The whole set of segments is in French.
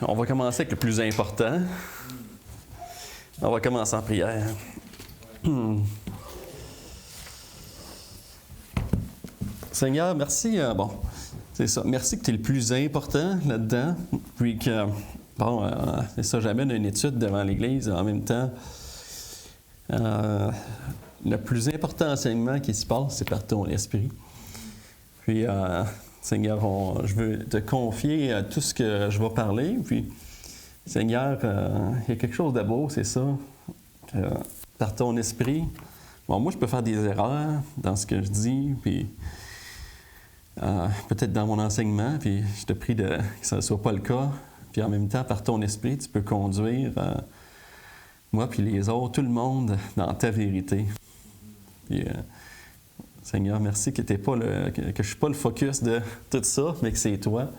on va commencer avec le plus important. On va commencer en prière. Seigneur, merci. C'est ça. Merci que tu es le plus important là-dedans. Puis que, c'est ça, j'amène une étude devant l'Église en même temps. Le plus important enseignement qui se passe, c'est par ton esprit. Puis, Seigneur, je veux te confier à tout ce que je vais parler. Puis, Seigneur, il y a quelque chose de beau, c'est ça. Par ton esprit, moi, je peux faire des erreurs dans ce que je dis, puis peut-être dans mon enseignement, puis je te prie que ça ne soit pas le cas. Puis en même temps, par ton esprit, tu peux conduire moi puis les autres, tout le monde, dans ta vérité. Puis, Seigneur, merci que je ne suis pas le focus de tout ça, mais que c'est toi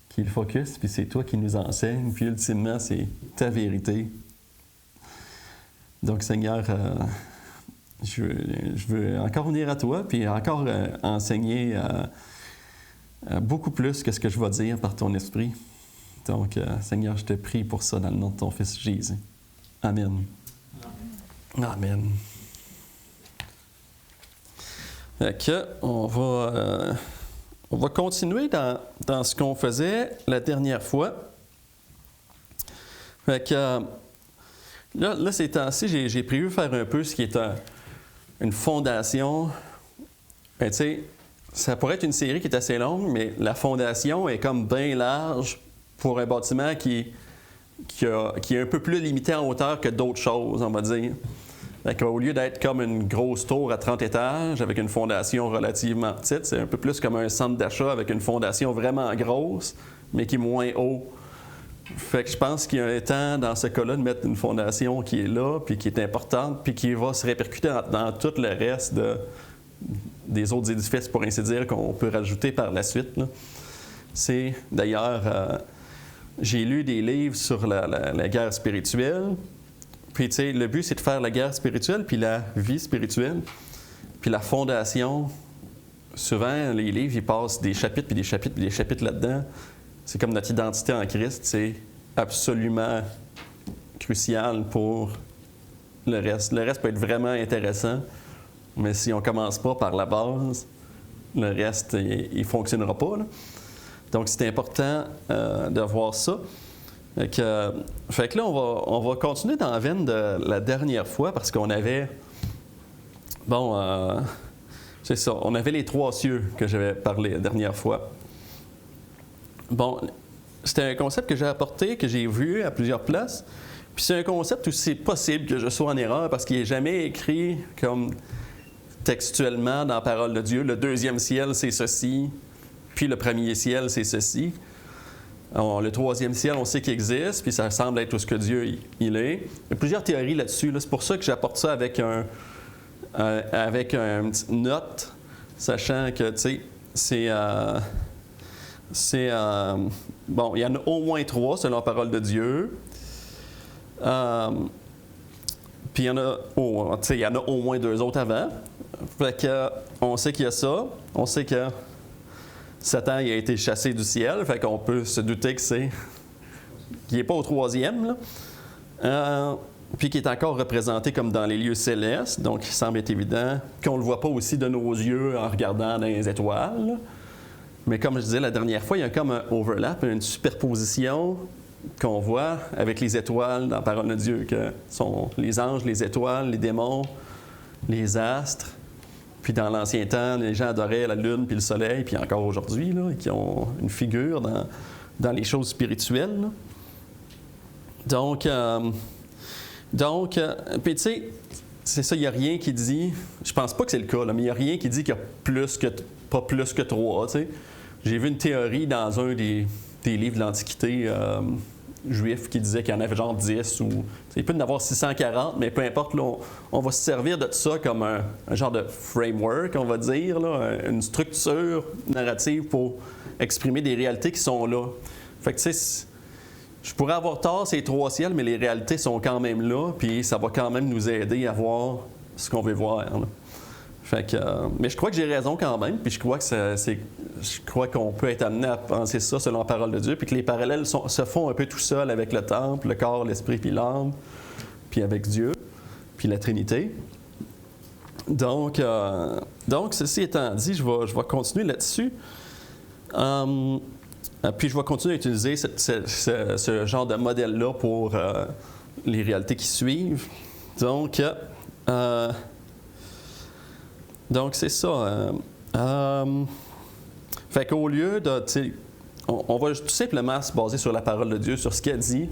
qui est le focus, puis c'est toi qui nous enseigne, puis ultimement, c'est ta vérité. Donc, Seigneur, je veux encore venir à toi, puis encore enseigner beaucoup plus que ce que je vais dire par ton esprit. Donc, Seigneur, je te prie pour ça dans le nom de ton Fils Jésus. Amen. Amen. Fait que, on va continuer dans ce qu'on faisait la dernière fois. Fait que, là ces temps-ci, j'ai prévu faire un peu ce qui est une fondation. Ben, tu sais, ça pourrait être une série qui est assez longue, mais la fondation est comme bien large pour un bâtiment qui est un peu plus limité en hauteur que d'autres choses, on va dire. Au lieu d'être comme une grosse tour à 30 étages avec une fondation relativement petite, c'est un peu plus comme un centre d'achat avec une fondation vraiment grosse, mais qui est moins haut. Fait que je pense qu'il y a un temps, dans ce cas-là, de mettre une fondation qui est là, puis qui est importante, puis qui va se répercuter dans tout le reste des autres édifices, pour ainsi dire, qu'on peut rajouter par la suite, là. C'est, d'ailleurs, j'ai lu des livres sur la guerre spirituelle. Puis, tu sais, le but, c'est de faire la guerre spirituelle, puis la vie spirituelle, puis la fondation. Souvent, les livres, ils passent des chapitres, puis des chapitres, puis des chapitres là-dedans. C'est comme notre identité en Christ, c'est absolument crucial pour le reste. Le reste peut être vraiment intéressant, mais si on ne commence pas par la base, le reste, il ne fonctionnera pas, là. Donc, c'est important de voir ça. Fait que là, on va continuer dans la veine de la dernière fois parce qu'on avait, c'est ça, on avait les 3 cieux que j'avais parlé la dernière fois. Bon, c'était un concept que j'ai apporté, que j'ai vu à plusieurs places. Puis c'est un concept où c'est possible que je sois en erreur parce qu'il n'est jamais écrit comme textuellement dans la parole de Dieu. Le 2e ciel, c'est ceci, puis le 1er ciel, c'est ceci. Alors, le 3e ciel, on sait qu'il existe, puis ça semble être tout ce que Dieu il est. Il y a plusieurs théories là-dessus. Là. C'est pour ça que j'apporte ça avec une petite note, sachant que, tu sais, bon, il y en a au moins 3 selon la parole de Dieu. Puis il y en a au moins 2 autres avant. Fait que, on sait qu'il y a ça. On sait que Satan il a été chassé du ciel, fait qu'on peut se douter qu'il n'est pas au 3e, là. Puis qu'il est encore représenté comme dans les lieux célestes, donc il semble être évident qu'on ne le voit pas aussi de nos yeux en regardant dans les étoiles, là. Mais comme je disais la dernière fois, il y a comme un overlap, une superposition qu'on voit avec les étoiles dans la parole de Dieu, que sont les anges, les étoiles, les démons, les astres. Puis dans l'ancien temps, les gens adoraient la lune puis le soleil, puis encore aujourd'hui, là, qui ont une figure dans les choses spirituelles, là. Donc, puis tu sais, c'est ça, il n'y a rien qui dit, je pense pas que c'est le cas, là, mais il n'y a rien qui dit qu'il y a pas plus que 3, tu sais. J'ai vu une théorie dans un des livres de l'Antiquité juif qui disait qu'il y en avait genre 10 ou... Il peut y en avoir 640, mais peu importe, là, on va se servir de ça comme un genre de framework, on va dire, là, une structure narrative pour exprimer des réalités qui sont là. Fait que, tu sais, je pourrais avoir tort, ces 3 ciels, mais les réalités sont quand même là, puis ça va quand même nous aider à voir ce qu'on veut voir, là. Mais je crois que j'ai raison quand même, puis je crois qu'on peut être amené à penser ça selon la parole de Dieu, puis que les parallèles se font un peu tout seuls avec le temple, le corps, l'esprit, puis l'âme, puis avec Dieu, puis la Trinité. Donc ceci étant dit, je vais continuer là-dessus. Puis je vais continuer à utiliser ce genre de modèle-là pour les réalités qui suivent. Donc c'est ça. Fait qu'au lieu de... On va tout simplement se baser sur la parole de Dieu, sur ce qu'elle dit,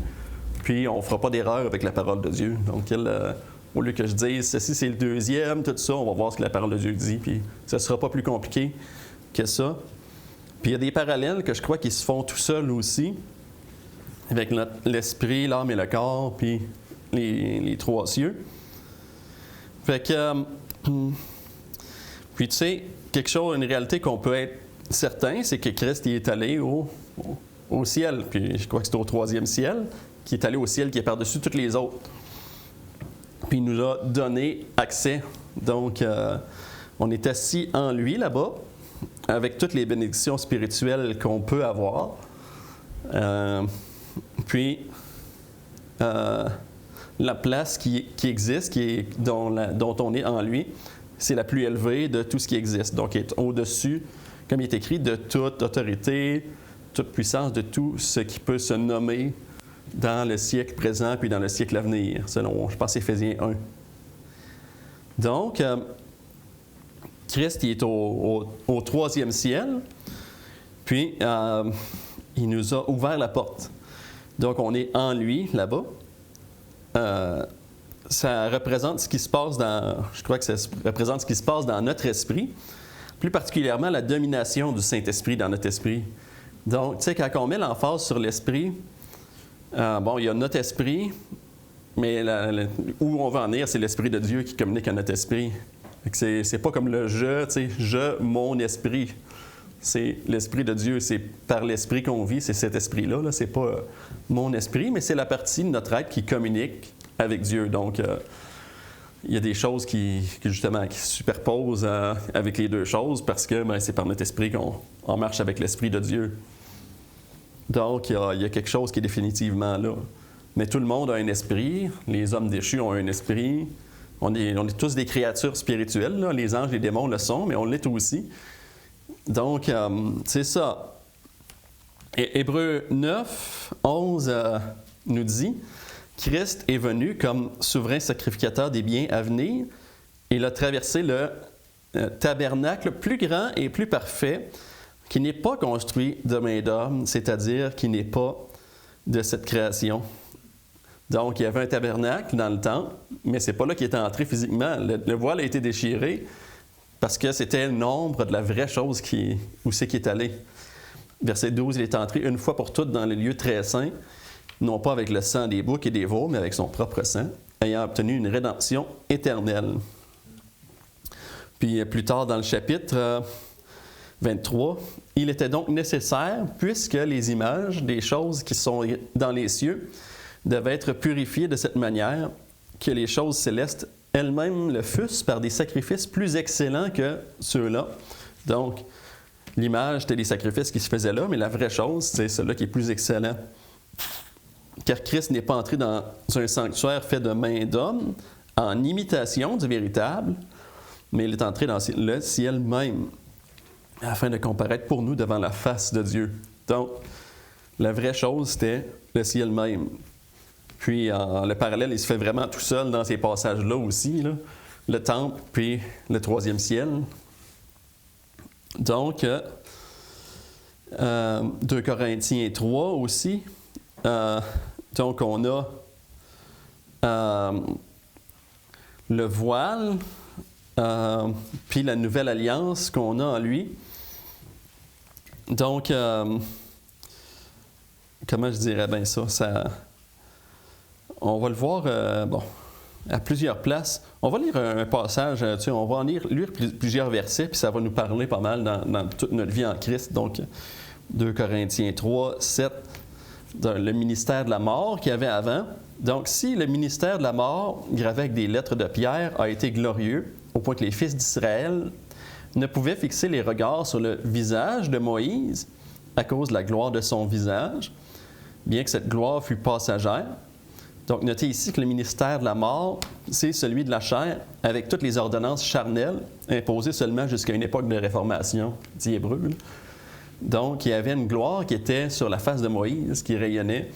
puis on ne fera pas d'erreur avec la parole de Dieu. Donc au lieu que je dise, ceci c'est le deuxième, tout ça, on va voir ce que la parole de Dieu dit, puis ça ne sera pas plus compliqué que ça. Puis il y a des parallèles que je crois qui se font tout seuls aussi, avec l'esprit, l'âme et le corps, puis les trois cieux. Fait que... Puis tu sais, une réalité qu'on peut être certain, c'est que Christ il est allé au ciel, puis je crois que c'est au troisième ciel, qui est allé au ciel, qui est par-dessus toutes les autres. Puis il nous a donné accès. Donc, on est assis en lui là-bas, avec toutes les bénédictions spirituelles qu'on peut avoir. Puis, la place qui existe, dont on est en lui, c'est la plus élevée de tout ce qui existe. Donc, il est au-dessus, comme il est écrit, de toute autorité, toute puissance, de tout ce qui peut se nommer dans le siècle présent puis dans le siècle à venir, selon, je pense, Éphésiens 1. Donc, Christ il est au troisième ciel, puis il nous a ouvert la porte. Donc, on est en lui, là-bas. Ça représente ce qui se passe je crois que ça représente ce qui se passe dans notre esprit, plus particulièrement la domination du Saint-Esprit dans notre esprit. Donc, tu sais, quand on met l'emphase sur l'esprit, il y a notre esprit, mais où on va en venir, c'est l'Esprit de Dieu qui communique à notre esprit. C'est pas comme le je, tu sais, mon esprit. C'est l'Esprit de Dieu, c'est par l'Esprit qu'on vit, c'est cet esprit-là. Là. C'est pas mon esprit, mais c'est la partie de notre être qui communique avec Dieu. Donc, il y a des choses qui justement, qui se superposent avec les deux choses parce que c'est par notre esprit qu'on marche avec l'Esprit de Dieu. Donc, il y a quelque chose qui est définitivement là. Mais tout le monde a un esprit. Les hommes déchus ont un esprit. On est tous des créatures spirituelles. Là. Les anges, les démons le sont, mais on l'est aussi. Donc, c'est ça. Et Hébreux 9, 11 nous dit « Christ est venu comme souverain sacrificateur des biens à venir. Il a traversé le tabernacle plus grand et plus parfait, qui n'est pas construit de main d'homme, c'est-à-dire qui n'est pas de cette création. » Donc, il y avait un tabernacle dans le temple, mais ce n'est pas là qu'il est entré physiquement. Le voile a été déchiré parce que c'était l'ombre de la vraie chose où c'est qu'il est allé. Verset 12, il est entré une fois pour toutes dans le lieu très saint, non pas avec le sang des boucs et des veaux, mais avec son propre sang, ayant obtenu une rédemption éternelle. Puis plus tard dans le chapitre 23, il était donc nécessaire, puisque les images des choses qui sont dans les cieux devaient être purifiées de cette manière, que les choses célestes elles-mêmes le fussent par des sacrifices plus excellents que ceux-là. Donc, l'image, c'était les sacrifices qui se faisaient là, mais la vraie chose, c'est celui-là qui est plus excellent. Car Christ n'est pas entré dans un sanctuaire fait de main d'homme, en imitation du véritable, mais il est entré dans le ciel même, afin de comparaître pour nous devant la face de Dieu. Donc, la vraie chose, c'était le ciel même. Puis, le parallèle, il se fait vraiment tout seul dans ces passages-là aussi, là. Le temple, puis le troisième ciel. Donc, 2 Corinthiens 3 aussi. Donc, on a le voile, puis la nouvelle alliance qu'on a en lui. Donc, comment je dirais bien ça? On va le voir à plusieurs places. On va lire un passage, on va en lire plusieurs versets, puis ça va nous parler pas mal dans toute notre vie en Christ. Donc, 2 Corinthiens 3, 7, le ministère de la mort qu'il y avait avant. Donc, si le ministère de la mort, gravé avec des lettres de pierre, a été glorieux, au point que les fils d'Israël ne pouvaient fixer les regards sur le visage de Moïse à cause de la gloire de son visage, bien que cette gloire fût passagère. Donc, notez ici que le ministère de la mort, c'est celui de la chair, avec toutes les ordonnances charnelles imposées seulement jusqu'à une époque de réformation, dit Hébreu. Donc, il y avait une gloire qui était sur la face de Moïse, qui rayonnait,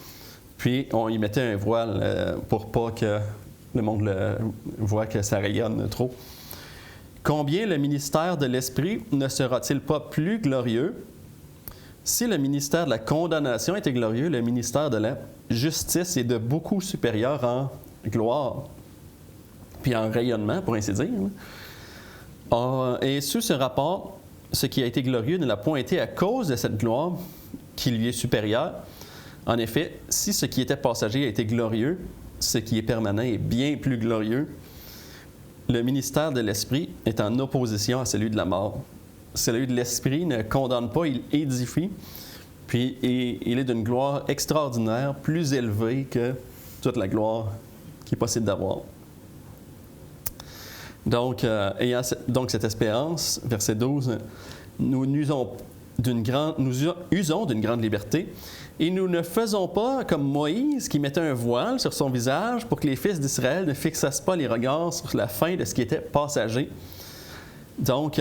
puis on y mettait un voile pour pas que le monde voit que ça rayonne trop. Combien le ministère de l'Esprit ne sera-t-il pas plus glorieux? Si le ministère de la condamnation était glorieux, le ministère de la justice est de beaucoup supérieur en gloire, puis en rayonnement, pour ainsi dire. Et sous ce rapport, ce qui a été glorieux ne l'a point été à cause de cette gloire qui lui est supérieure. En effet, si ce qui était passager a été glorieux, ce qui est permanent est bien plus glorieux. Le ministère de l'Esprit est en opposition à celui de la mort. Celui de l'Esprit ne condamne pas, il édifie, puis il est d'une gloire extraordinaire, plus élevée que toute la gloire qui est possible d'avoir. Donc, ayant cette espérance, verset 12, nous usons d'une grande liberté, et nous ne faisons pas comme Moïse qui mettait un voile sur son visage pour que les fils d'Israël ne fixassent pas les regards sur la fin de ce qui était passager. Donc,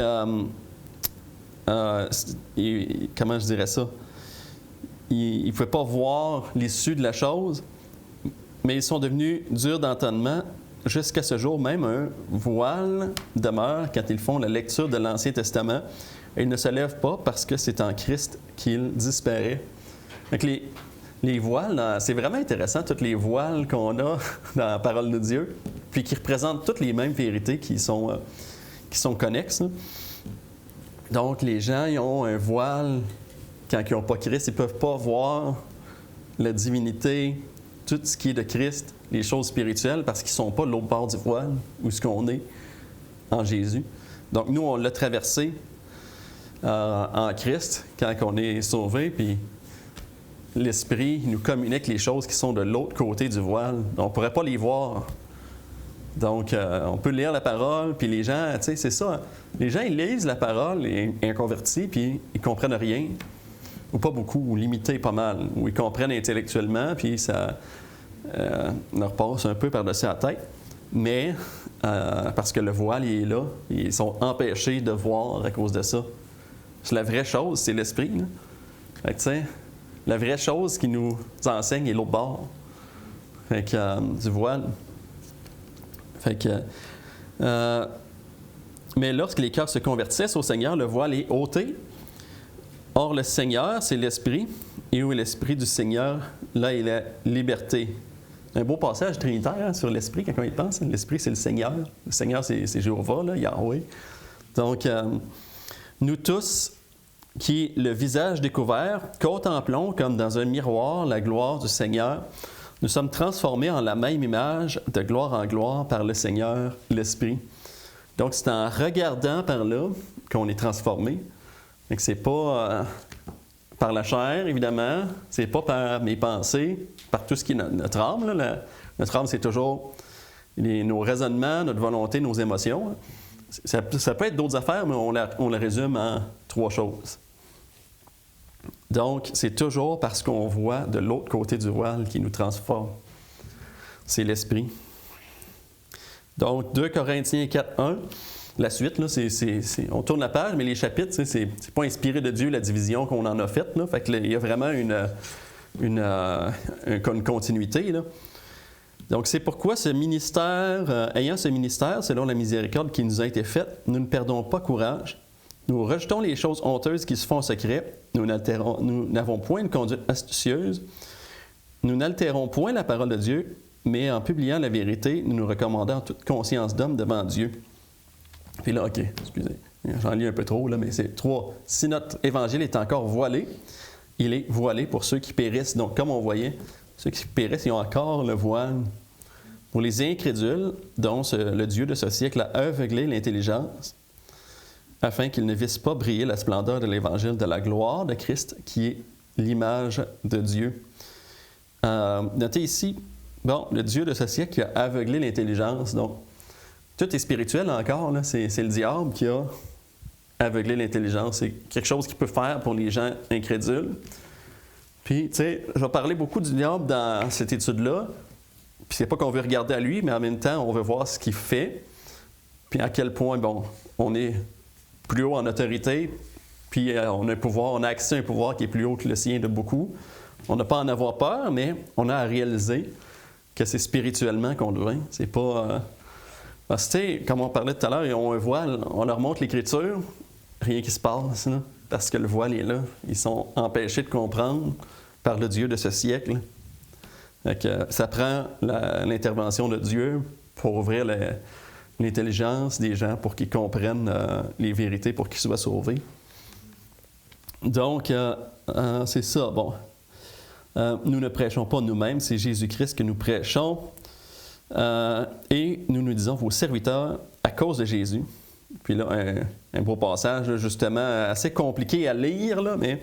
comment je dirais ça? Ils ne pouvaient pas voir l'issue de la chose, mais ils sont devenus durs d'entendement. Jusqu'à ce jour, même un voile demeure quand ils font la lecture de l'Ancien Testament. Et ils ne se lèvent pas parce que c'est en Christ qu'il disparaît. Donc les voiles, c'est vraiment intéressant, tous les voiles qu'on a dans la parole de Dieu, puis qui représentent toutes les mêmes vérités qui sont connexes. Donc les gens, ils ont un voile quand ils n'ont pas Christ, ils ne peuvent pas voir la divinité, tout ce qui est de Christ, les choses spirituelles, parce qu'ils ne sont pas de l'autre bord du voile, où ce qu'on est en Jésus. Donc nous, on l'a traversé en Christ, quand on est sauvé, puis l'Esprit nous communique les choses qui sont de l'autre côté du voile. On ne pourrait pas les voir. Donc, on peut lire la parole, puis les gens, tu sais, c'est ça. Les gens, ils lisent la parole, les inconvertis, puis ils comprennent rien. Ou pas beaucoup, ou limité pas mal. Ou ils comprennent intellectuellement, puis ça leur passe un peu par-dessus la tête. Mais, parce que le voile, il est là, ils sont empêchés de voir à cause de ça. C'est la vraie chose, c'est l'Esprit. Là. Fait que, tu sais, la vraie chose qui nous enseigne est l'autre bord. Fait que, du voile. Fait que, mais lorsque les cœurs se convertissent au Seigneur, le voile est ôté. Or, le Seigneur, c'est l'Esprit. Et où est l'Esprit du Seigneur, là est la liberté. Un beau passage trinitaire hein, sur l'Esprit, quand on y pense. L'Esprit, c'est le Seigneur. Le Seigneur, c'est Jéhovah, là, Yahweh. Donc, nous tous, qui, le visage découvert, contemplons comme dans un miroir la gloire du Seigneur, nous sommes transformés en la même image, de gloire en gloire, par le Seigneur, l'Esprit. Donc, c'est en regardant par là qu'on est transformé. Donc, c'est pas par la chair, évidemment, c'est pas par mes pensées, par tout ce qui est notre âme. Là. Notre âme, c'est toujours nos raisonnements, notre volonté, nos émotions. Ça peut être d'autres affaires, mais on la résume en 3 choses. Donc, c'est toujours parce qu'on voit de l'autre côté du voile qui nous transforme. C'est l'Esprit. Donc, 2 Corinthiens 4:1, la suite, là, on tourne la page, mais les chapitres, c'est pas inspiré de Dieu la division qu'on en a faite. Là. Fait que il y a vraiment une continuité. Là. Donc, c'est pourquoi ce ministère, ayant ce ministère, selon la miséricorde qui nous a été faite, nous ne perdons pas courage. Nous rejetons les choses honteuses qui se font en secret. Nous n'avons point une conduite astucieuse. Nous n'altérons point la parole de Dieu, mais en publiant la vérité, nous nous recommandons en toute conscience d'homme devant Dieu. Puis là, OK, excusez, j'en lis un peu trop, là, mais c'est 3. Si notre évangile est encore voilé, il est voilé pour ceux qui périssent. Donc, comme on voyait, ceux qui périssent, ils ont encore le voile. Pour les incrédules, dont le Dieu de ce siècle a aveuglé l'intelligence, afin qu'ils ne vissent pas briller la splendeur de l'Évangile de la gloire de Christ, qui est l'image de Dieu. Notez ici, le Dieu de ce siècle qui a aveuglé l'intelligence. Donc, tout est spirituel encore. Là. C'est le diable qui a aveuglé l'intelligence. C'est quelque chose qu'il peut faire pour les gens incrédules. Puis, tu sais, je vais parler beaucoup du diable dans cette étude-là. Puis c'est pas qu'on veut regarder à lui, mais en même temps, on veut voir ce qu'il fait. Puis à quel point, bon, on est plus haut en autorité. Puis on a un pouvoir, on a accès à un pouvoir qui est plus haut que le sien de beaucoup. On n'a pas à en avoir peur, mais on a à réaliser que c'est spirituellement qu'on le vainc. C'est pas... Parce que, tu sais, comme on parlait tout à l'heure, ils ont un voile, on leur montre l'Écriture, rien qui se passe, là, parce que le voile est là. Ils sont empêchés de comprendre par le Dieu de ce siècle. Donc, ça prend l'intervention de Dieu pour ouvrir l'intelligence des gens, pour qu'ils comprennent les vérités, pour qu'ils soient sauvés. Donc, c'est ça. Bon, nous ne prêchons pas nous-mêmes, c'est Jésus-Christ que nous prêchons. Et nous disons, vos serviteurs, à cause de Jésus. Puis là, un beau passage, justement, assez compliqué à lire, là, mais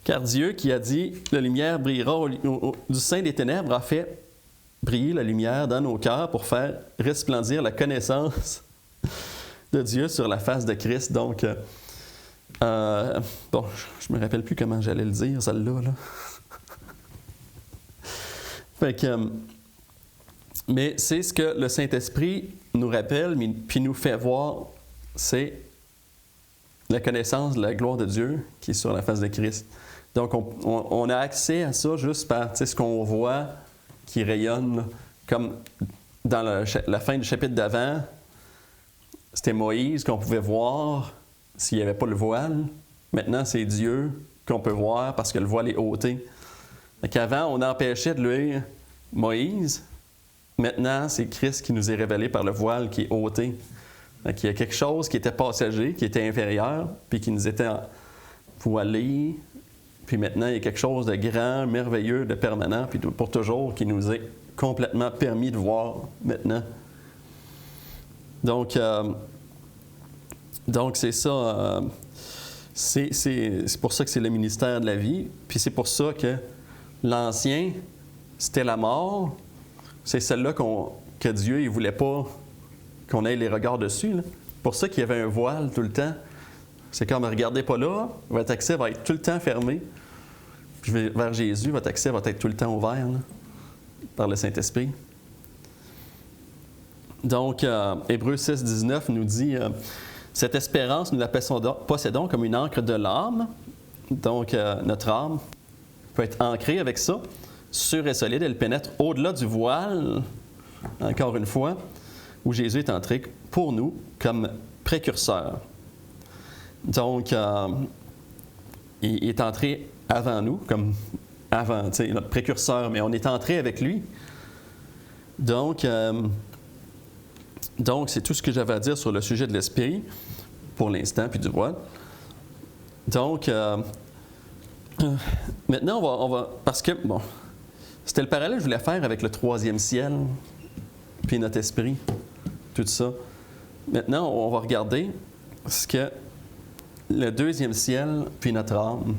car Dieu qui a dit, la lumière brillera du sein des ténèbres, a fait briller la lumière dans nos cœurs pour faire resplendir la connaissance de Dieu sur la face de Christ. Donc, bon, je me rappelle plus comment j'allais le dire, celle-là. Là. Fait que... mais c'est ce que le Saint-Esprit nous rappelle, puis nous fait voir, c'est la connaissance de la gloire de Dieu qui est sur la face de Christ. Donc, on a accès à ça juste par ce qu'on voit qui rayonne, là, comme dans la fin du chapitre d'avant, c'était Moïse qu'on pouvait voir s'il n'y avait pas le voile. Maintenant, c'est Dieu qu'on peut voir parce que le voile est ôté. Donc, avant, on empêchait de lire Moïse. Maintenant, c'est Christ qui nous est révélé par le voile qui est ôté. Donc, il y a quelque chose qui était passager, qui était inférieur, puis qui nous était voilé. Puis maintenant, il y a quelque chose de grand, merveilleux, de permanent, puis pour toujours, qui nous est complètement permis de voir maintenant. Donc c'est ça. C'est pour ça que c'est le ministère de la vie. Puis c'est pour ça que l'ancien, c'était la mort. C'est celle-là que Dieu ne voulait pas qu'on ait les regards dessus. Là. Pour ça qu'il y avait un voile tout le temps. C'est comme, regardez pas là, votre accès va être tout le temps fermé. Puis vers Jésus, votre accès va être tout le temps ouvert là, par le Saint-Esprit. Donc, Hébreux 6, 19 nous dit cette espérance, nous la possédons comme une encre de l'âme. Donc, notre âme peut être ancrée avec ça, sûre et solide. Elle pénètre au-delà du voile, encore une fois, où Jésus est entré pour nous comme précurseur. Donc, il est entré avant nous, comme avant, tu sais, notre précurseur, mais on est entré avec lui. Donc, c'est tout ce que j'avais à dire sur le sujet de l'esprit, pour l'instant, puis du voile. Donc, maintenant, on va parce que, bon, c'était le parallèle que je voulais faire avec le troisième ciel, puis notre esprit, tout ça. Maintenant, on va regarder ce que le deuxième ciel, puis notre âme.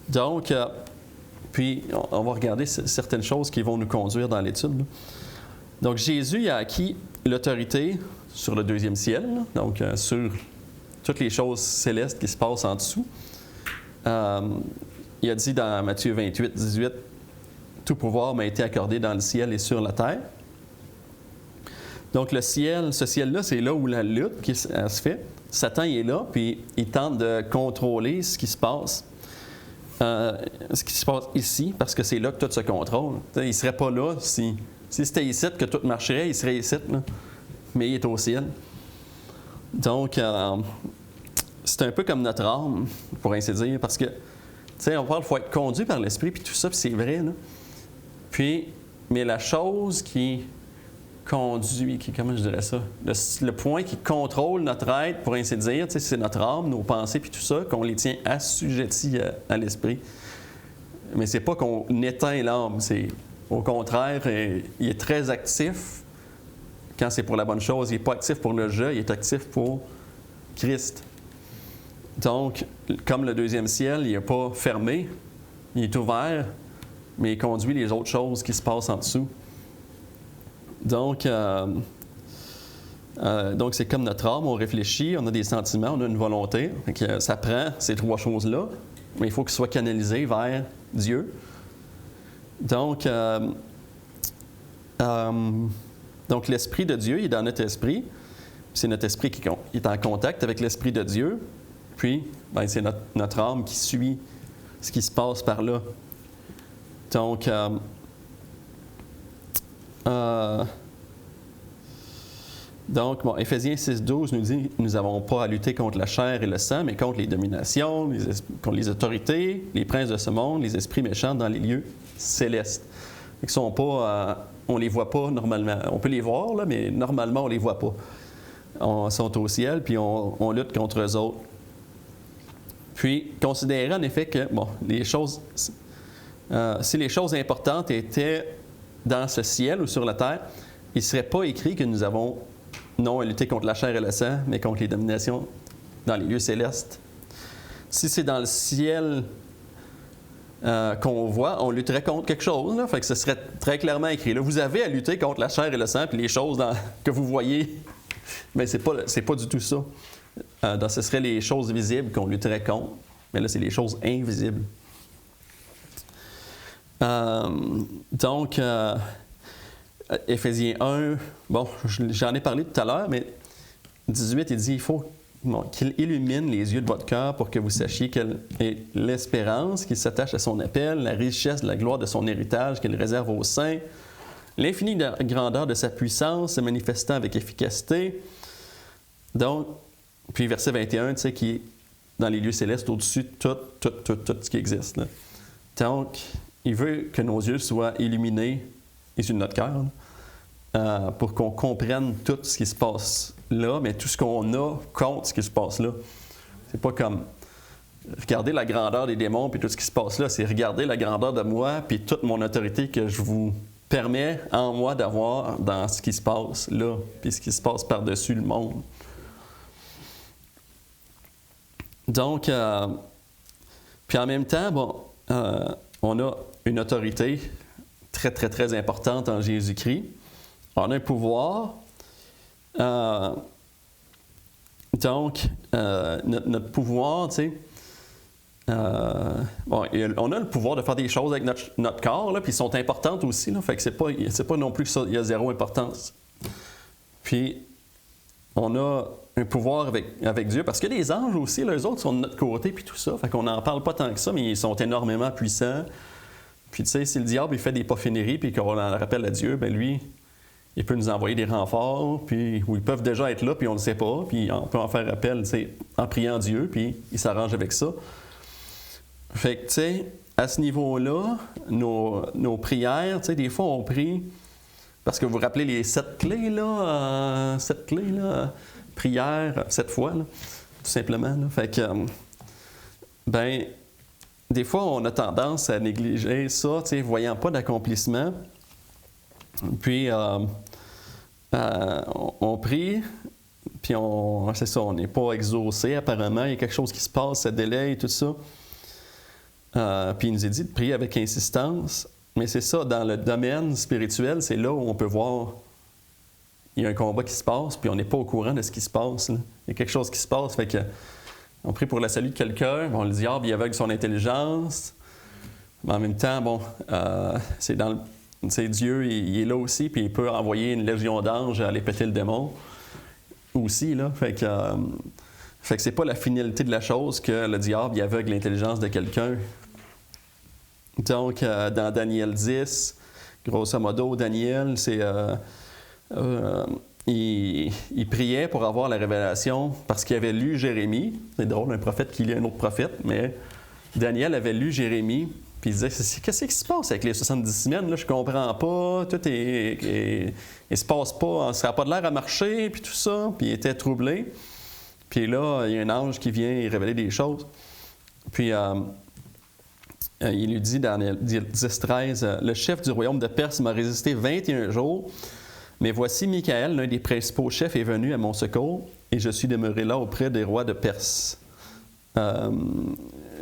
Donc, puis on va regarder certaines choses qui vont nous conduire dans l'étude. Là. Donc, Jésus a acquis l'autorité sur le deuxième ciel, là, donc sur toutes les choses célestes qui se passent en dessous. Il a dit dans Matthieu 28, 18, « Tout pouvoir m'a été accordé dans le ciel et sur la terre. » Donc, le ciel, ce ciel-là, c'est là où la lutte elle se fait. Satan il est là, puis il tente de contrôler ce qui se passe ici, parce que c'est là que tout se contrôle. Il ne serait pas là si c'était ici que tout marcherait, il serait ici, là. Mais il est au ciel. Donc, c'est un peu comme notre âme, pour ainsi dire, parce que, tu sais, on parle qu'il faut être conduit par l'esprit, puis tout ça, puis c'est vrai, là. Puis, mais la chose qui conduit, comment je dirais ça, le point qui contrôle notre être, pour ainsi dire, c'est notre âme, nos pensées, puis tout ça, qu'on les tient assujettis à l'esprit. Mais c'est pas qu'on éteint l'âme, c'est au contraire, il est très actif quand c'est pour la bonne chose. Il n'est pas actif pour le jeu, il est actif pour Christ. Donc, comme le deuxième ciel, il n'est pas fermé, il est ouvert, mais il conduit les autres choses qui se passent en dessous. Donc, Donc, c'est comme notre âme, on réfléchit, on a des sentiments, on a une volonté. Ça prend ces trois choses-là, mais il faut qu'ils soient canalisés vers Dieu. Donc, l'Esprit de Dieu, il est dans notre esprit. C'est notre esprit qui est en contact avec l'Esprit de Dieu. Puis, c'est notre âme qui suit ce qui se passe par là. Donc, Éphésiens 6,12 nous dit « Nous n'avons pas à lutter contre la chair et le sang, mais contre les dominations, contre les autorités, les princes de ce monde, les esprits méchants dans les lieux célestes. » Ils sont pas, on ne les voit pas normalement. On peut les voir, là, mais normalement, on ne les voit pas. Ils sont au ciel, puis on lutte contre eux autres. Puis, considérez en effet que, les choses, si les choses importantes étaient dans ce ciel ou sur la terre, il ne serait pas écrit que nous avons non à lutter contre la chair et le sang, mais contre les dominations dans les lieux célestes. Si c'est dans le ciel qu'on voit, on lutterait contre quelque chose. Là, fait que ce serait très clairement écrit. Là, vous avez à lutter contre la chair et le sang, puis les choses que vous voyez, mais c'est pas du tout ça. Ce serait les choses visibles qu'on lutterait contre, mais là, c'est les choses invisibles. Éphésiens 1, j'en ai parlé tout à l'heure, mais 18, il dit il faut qu'il illumine les yeux de votre cœur pour que vous sachiez quelle est l'espérance qui s'attache à son appel, la richesse de la gloire de son héritage qu'il réserve aux saints, l'infinie grandeur de sa puissance se manifestant avec efficacité. Donc, puis verset 21, tu sais, qui est dans les lieux célestes au-dessus de tout ce qui existe. Là. Donc, il veut que nos yeux soient illuminés, les yeux de notre cœur, pour qu'on comprenne tout ce qui se passe là, mais tout ce qu'on a contre ce qui se passe là. C'est pas comme regarder la grandeur des démons puis tout ce qui se passe là, c'est regarder la grandeur de moi puis toute mon autorité que je vous permets en moi d'avoir dans ce qui se passe là, puis ce qui se passe par-dessus le monde. Donc, puis en même temps, on a une autorité très, très, très importante en Jésus-Christ. On a un pouvoir. Notre pouvoir, tu sais, on a le pouvoir de faire des choses avec notre corps, là, puis ils sont importantes aussi. Là, fait que c'est pas non plus qu'il y a zéro importance. Puis, on a un pouvoir avec Dieu, parce que les anges aussi, là, eux autres sont de notre côté, puis tout ça. Fait qu'on n'en parle pas tant que ça, mais ils sont énormément puissants. Puis, tu sais, si le diable il fait des porfineries, puis qu'on en rappelle à Dieu, ben lui, il peut nous envoyer des renforts, puis où ils peuvent déjà être là, puis on ne le sait pas, puis on peut en faire appel, tu sais, en priant Dieu, puis il s'arrange avec ça. Fait que, tu sais, à ce niveau-là, nos prières, tu sais, des fois, on prie, parce que vous vous rappelez les 7 clés, là, prière, 7 fois, là, tout simplement, là. Fait que, des fois, on a tendance à négliger ça, tu sais, voyant pas d'accomplissement. Puis, on prie, puis c'est ça, on n'est pas exaucé apparemment, il y a quelque chose qui se passe, ça délaye, tout ça. Puis il nous est dit de prier avec insistance, mais c'est ça, dans le domaine spirituel, c'est là où on peut voir, il y a un combat qui se passe, puis on n'est pas au courant de ce qui se passe. Là. Il y a quelque chose qui se passe, fait que on prie pour la salut de quelqu'un, le diable, il aveugle son intelligence, mais en même temps, c'est dans le... C'est Dieu, il est là aussi, puis il peut envoyer une légion d'anges à aller péter le démon aussi, là. Fait que c'est pas la finalité de la chose que le diable il aveugle l'intelligence de quelqu'un. Donc, dans Daniel 10, grosso modo, Daniel, c'est... il priait pour avoir la révélation parce qu'il avait lu Jérémie. C'est drôle, un prophète qui lit un autre prophète, mais Daniel avait lu Jérémie. Puis il disait, qu'est-ce qui se passe avec les 70 semaines? Là, je comprends pas, tout il se passe pas, ça n'a pas de l'air à marcher, puis tout ça. Puis il était troublé. Puis là, il y a un ange qui vient révéler des choses. Puis il lui dit dans 10-13, « Le chef du royaume de Perse m'a résisté 21 jours, mais voici Michaël, l'un des principaux chefs, est venu à mon secours, et je suis demeuré là auprès des rois de Perse.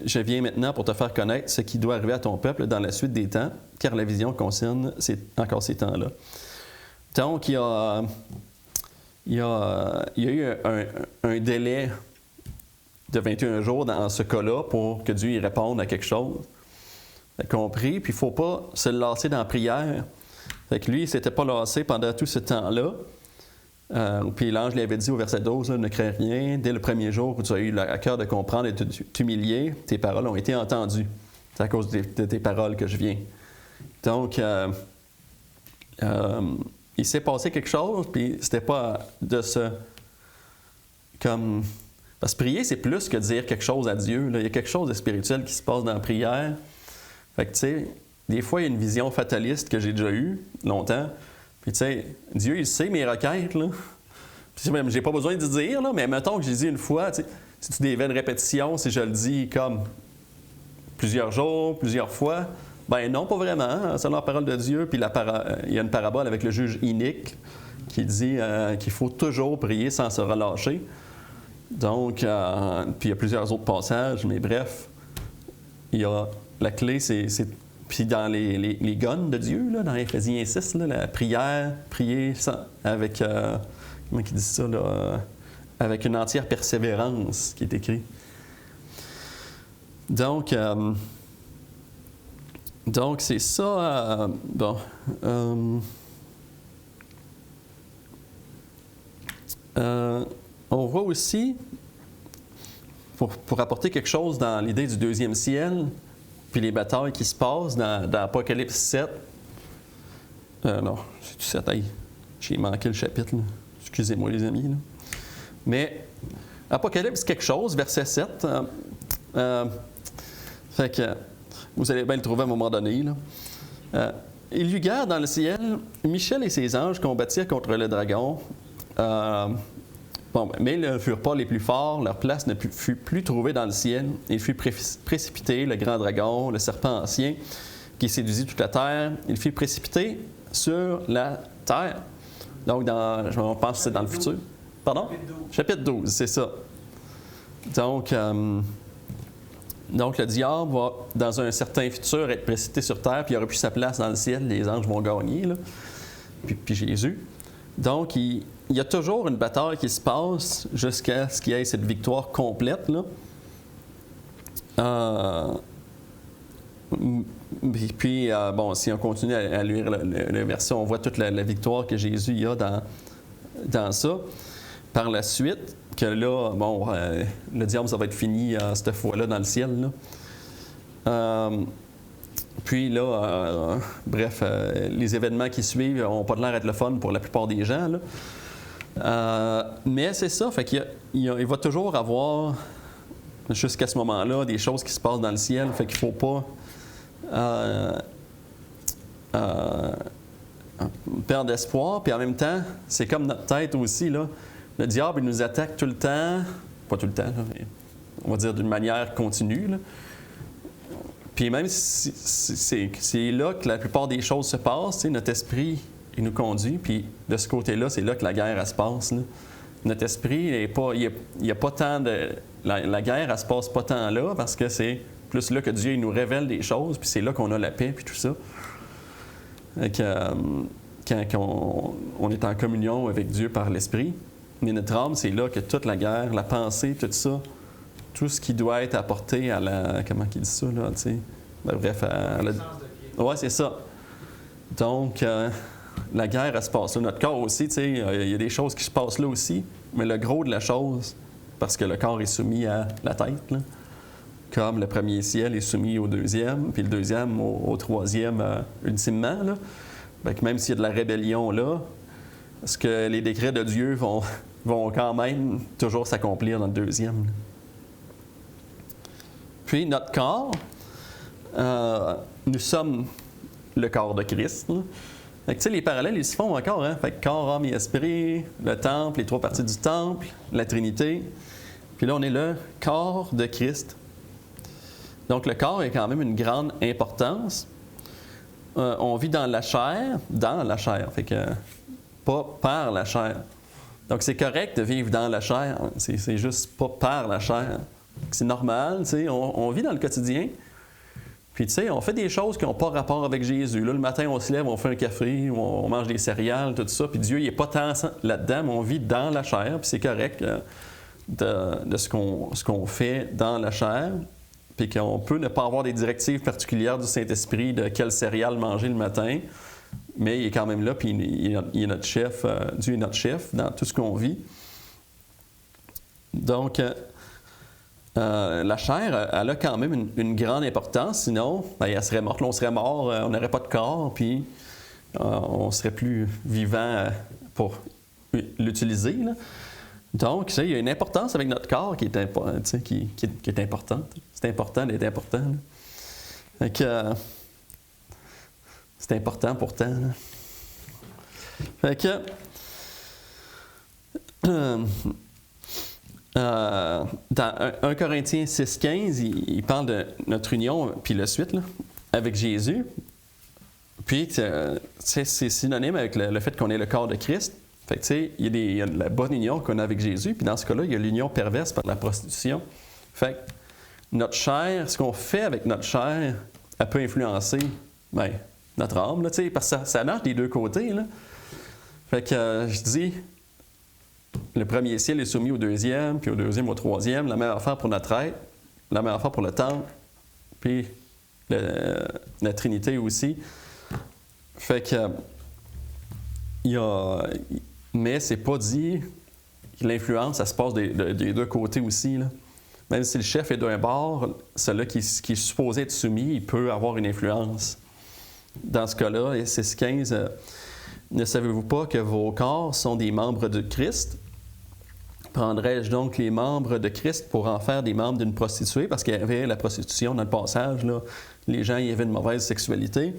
Je viens maintenant pour te faire connaître ce qui doit arriver à ton peuple dans la suite des temps, car la vision concerne encore ces temps-là. » Donc, il y a il y a eu un délai de 21 jours dans ce cas-là pour que Dieu y réponde à quelque chose. Fait qu'on prie, puis il ne faut pas se lasser dans la prière. Fait que lui, il ne s'était pas lassé pendant tout ce temps-là. Puis l'ange lui avait dit au verset 12, ne crains rien, dès le premier jour où tu as eu à cœur de comprendre et de t'humilier, tes paroles ont été entendues. C'est à cause de tes paroles que je viens. Donc, il s'est passé quelque chose, puis c'était pas de se... Parce que prier, c'est plus que dire quelque chose à Dieu. Là. Il y a quelque chose de spirituel qui se passe dans la prière. Fait que, tu sais, des fois, il y a une vision fataliste que j'ai déjà eue, longtemps. Puis, tu sais, Dieu, il sait mes requêtes, là. Puis, même, j'ai pas besoin de dire, là, mais mettons que j'ai dit une fois, tu sais, si tu des vaines répétitions, si je le dis comme plusieurs jours, plusieurs fois, ben non, pas vraiment. Hein, selon la parole de Dieu, puis il y a une parabole avec le juge inique qui dit qu'il faut toujours prier sans se relâcher. Donc, puis il y a plusieurs autres passages, mais bref, il y a la clé, c'est puis dans les gonnes de Dieu, là, dans Éphésiens 6, là, la prière, prier avec, comment il dit ça, là, avec une entière persévérance qui est écrit. Donc c'est ça. Bon. On voit aussi, pour apporter quelque chose dans l'idée du deuxième ciel, puis les batailles qui se passent dans Apocalypse 7. Non, c'est du 7. Hey, j'ai manqué le chapitre. Là. Excusez-moi, les amis. Là. Mais Apocalypse quelque chose, verset 7. Fait que vous allez bien le trouver à un moment donné. Là. Il y eut guerre dans le ciel. Michel et ses anges combattirent contre le dragon. Mais ils ne furent pas les plus forts, leur place ne fut plus trouvée dans le ciel. Il fut précipité, le grand dragon, le serpent ancien, qui séduisit toute la terre. Il fut précipité sur la terre. Donc, je pense que c'est dans le futur. Pardon? Chapitre 12, c'est ça. Donc, le diable va, dans un certain futur, être précipité sur terre, puis il n'aura plus sa place dans le ciel. Les anges vont gagner, là. Puis Jésus. Donc, il y a toujours une bataille qui se passe jusqu'à ce qu'il y ait cette victoire complète. Là. Puis, si on continue à lire le verset, on voit toute la victoire que Jésus a dans ça. Par la suite, que là, le diable, ça va être fini cette fois-là dans le ciel. Là. Puis là, les événements qui suivent n'ont pas de l'air d'être le fun pour la plupart des gens. Là. Mais c'est ça, fait qu'il va toujours avoir, jusqu'à ce moment-là, des choses qui se passent dans le ciel. Fait qu'il ne faut pas perdre espoir. Puis en même temps, c'est comme notre tête aussi. Là. Le diable, il nous attaque tout le temps, pas tout le temps, là, mais on va dire d'une manière continue. Là. Puis même si c'est là que la plupart des choses se passent, notre esprit, il nous conduit, puis de ce côté-là, c'est là que la guerre, elle se passe. Là. Notre esprit, il n'y a pas tant de... La guerre, elle se passe pas tant là, parce que c'est plus là que Dieu il nous révèle des choses, puis c'est là qu'on a la paix, puis tout ça. Quand on est en communion avec Dieu par l'esprit, mais notre âme, c'est là que toute la guerre, la pensée, tout ça, tout ce qui doit être apporté à la... Comment il dit ça, là, tu sais? Bref, à la... Ouais, c'est ça. Donc, la guerre, elle se passe là. Notre corps aussi, tu sais, il y a des choses qui se passent là aussi, mais le gros de la chose, parce que le corps est soumis à la tête, là, comme le premier ciel est soumis au deuxième, puis le deuxième au troisième, ultimement, là. Fait que même s'il y a de la rébellion là, est-ce que les décrets de Dieu vont quand même toujours s'accomplir dans le deuxième, là. Puis notre corps, nous sommes le corps de Christ. Là. Fait que, tu sais, les parallèles, ils se font encore. Hein? Fait que corps, âme et esprit, le temple, les trois parties du temple, la Trinité. Puis là, on est le corps de Christ. Donc le corps a quand même une grande importance. On vit dans la chair, fait que pas par la chair. Donc c'est correct de vivre dans la chair, c'est juste pas par la chair. C'est normal, tu sais, on vit dans le quotidien, Puis tu sais, on fait des choses qui n'ont pas rapport avec Jésus. Là, le matin, on se lève, on fait un café, on mange des céréales, tout ça. Puis Dieu, il n'est pas tant là-dedans, mais on vit dans la chair, puis c'est correct de ce qu'on fait dans la chair. Puis qu'on peut ne pas avoir des directives particulières du Saint-Esprit de quelle céréale manger le matin, mais il est quand même là, puis il est notre chef. Dieu est notre chef dans tout ce qu'on vit. Donc, la chair, elle a quand même une grande importance, sinon, ben, elle serait morte. Là, on serait mort, on n'aurait pas de corps, puis on serait plus vivant pour l'utiliser. Là. Donc, il y a une importance avec notre corps qui est importante. C'est important d'être important. Là. Fait que, c'est important pourtant. Là. Fait que, dans 1 Corinthiens 6,15, il parle de notre union, puis la suite, là, avec Jésus. Puis, c'est synonyme avec le fait qu'on est le corps de Christ. Fait que, tu sais, il y a la bonne union qu'on a avec Jésus, puis dans ce cas-là, il y a l'union perverse par la prostitution. Fait que notre chair, ce qu'on fait avec notre chair, elle peut influencer notre âme, là, tu sais, parce que ça marche des deux côtés. Là. Fait que, je dis, le premier ciel est soumis au deuxième, puis au deuxième au troisième, la même affaire pour notre être, la même affaire pour le temple, puis la Trinité aussi. Fait que, mais c'est pas dit que l'influence, ça se passe des deux côtés aussi. Là. Même si le chef est d'un bord, celui qui est supposé être soumis, il peut avoir une influence. Dans ce cas-là, et 6,15, ne savez-vous pas que vos corps sont des membres de Christ? Prendrais-je donc les membres de Christ pour en faire des membres d'une prostituée? Parce qu'il y avait la prostitution dans le passage, là. Les gens y avaient une mauvaise sexualité.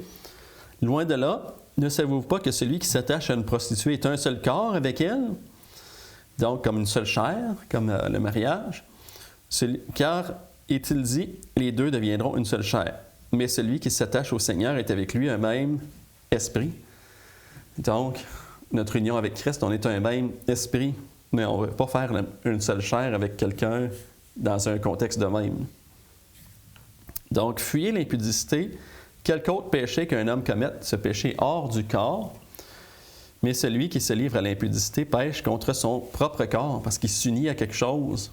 Loin de là, ne savez-vous pas que celui qui s'attache à une prostituée est un seul corps avec elle? Donc, comme une seule chair, comme le mariage. Car, est-il dit, les deux deviendront une seule chair. Mais celui qui s'attache au Seigneur est avec lui un même esprit. Donc, notre union avec Christ, on est un même esprit. Mais on ne veut pas faire une seule chair avec quelqu'un dans un contexte de même. Donc, fuyez l'impudicité. Quelque autre péché qu'un homme commette, ce péché hors du corps, mais celui qui se livre à l'impudicité pêche contre son propre corps parce qu'il s'unit à quelque chose.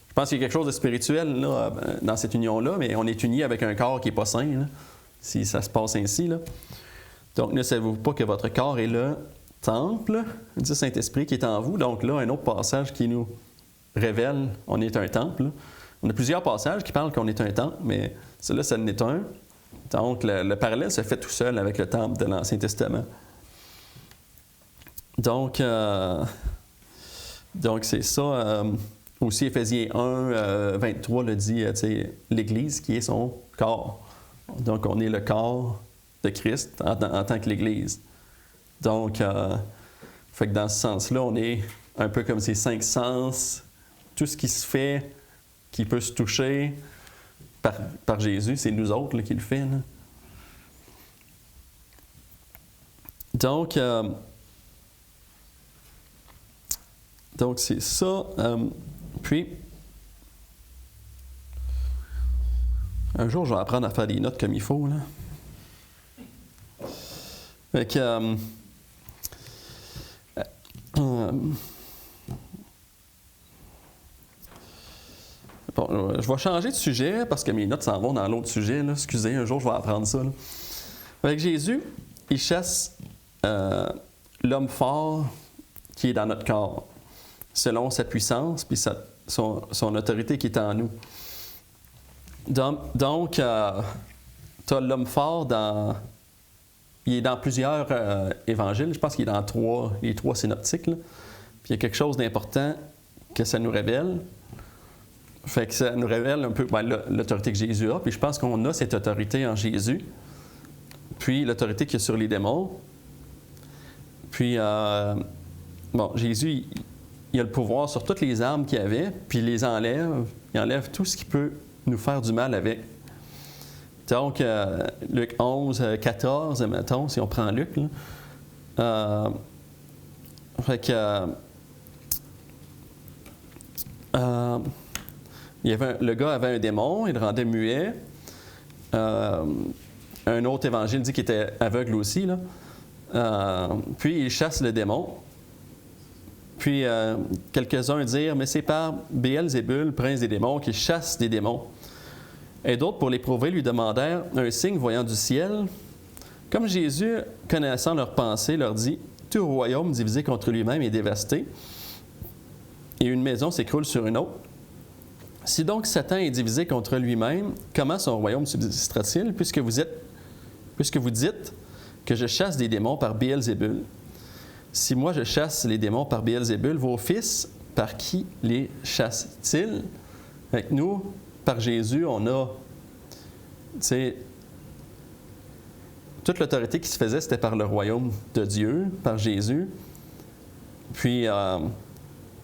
Je pense qu'il y a quelque chose de spirituel là, dans cette union-là, mais on est uni avec un corps qui n'est pas sain, là, si ça se passe ainsi. Là. Donc, ne savez-vous pas que votre corps est le temple du Saint-Esprit qui est en vous? Donc là, un autre passage qui nous révèle on est un temple. Là. On a plusieurs passages qui parlent qu'on est un temple, mais celui-là, ça en est un. Donc, le parallèle se fait tout seul avec le temple de l'Ancien Testament. Donc c'est ça. Aussi, Éphésiens 1, 23 le dit, l'Église qui est son corps. Donc, on est le corps de Christ en tant que l'Église. Donc, fait que dans ce sens-là, on est un peu comme ces 5 sens. Tout ce qui se fait, qui peut se toucher par Jésus, c'est nous autres là, qui le fait. Là. Donc, c'est ça. Puis, un jour, je vais apprendre à faire des notes comme il faut. Là. Fait que, bon, je vais changer de sujet parce que mes notes s'en vont dans l'autre sujet. Là. Excusez, un jour, je vais apprendre ça. Là. Avec Jésus, il chasse l'homme fort qui est dans notre corps, selon sa puissance puis son autorité qui est en nous. Donc tu as l'homme fort il est dans plusieurs évangiles. Je pense qu'il est dans les 3 synoptiques. Là. Puis il y a quelque chose d'important que ça nous révèle. Fait que ça nous révèle un peu l'autorité que Jésus a. Puis je pense qu'on a cette autorité en Jésus. Puis l'autorité qu'il y a sur les démons. Puis, Jésus, il a le pouvoir sur toutes les armes qu'il avait, puis il les enlève. Il enlève tout ce qui peut nous faire du mal avec. Donc, Luc 11, 14, mettons, si on prend Luc, là. Fait que... le gars avait un démon, il le rendait muet. un autre évangile dit qu'il était aveugle aussi, là. Puis il chasse le démon. Puis quelques-uns dirent, mais c'est par Béelzébul, prince des démons, qu'il chasse des démons. Et d'autres, pour l'éprouver, lui demandèrent un signe voyant du ciel. Comme Jésus, connaissant leurs pensées, leur dit, tout royaume divisé contre lui-même est dévasté, et une maison s'écroule sur une autre. Si donc Satan est divisé contre lui-même, comment son royaume subsistera-t-il, puisque vous dites que je chasse des démons par Béelzébul? Si moi je chasse les démons par Béelzébul, vos fils, par qui les chassent-ils? Avec nous, par Jésus, on a, toute l'autorité qui se faisait, c'était par le royaume de Dieu, par Jésus. Puis,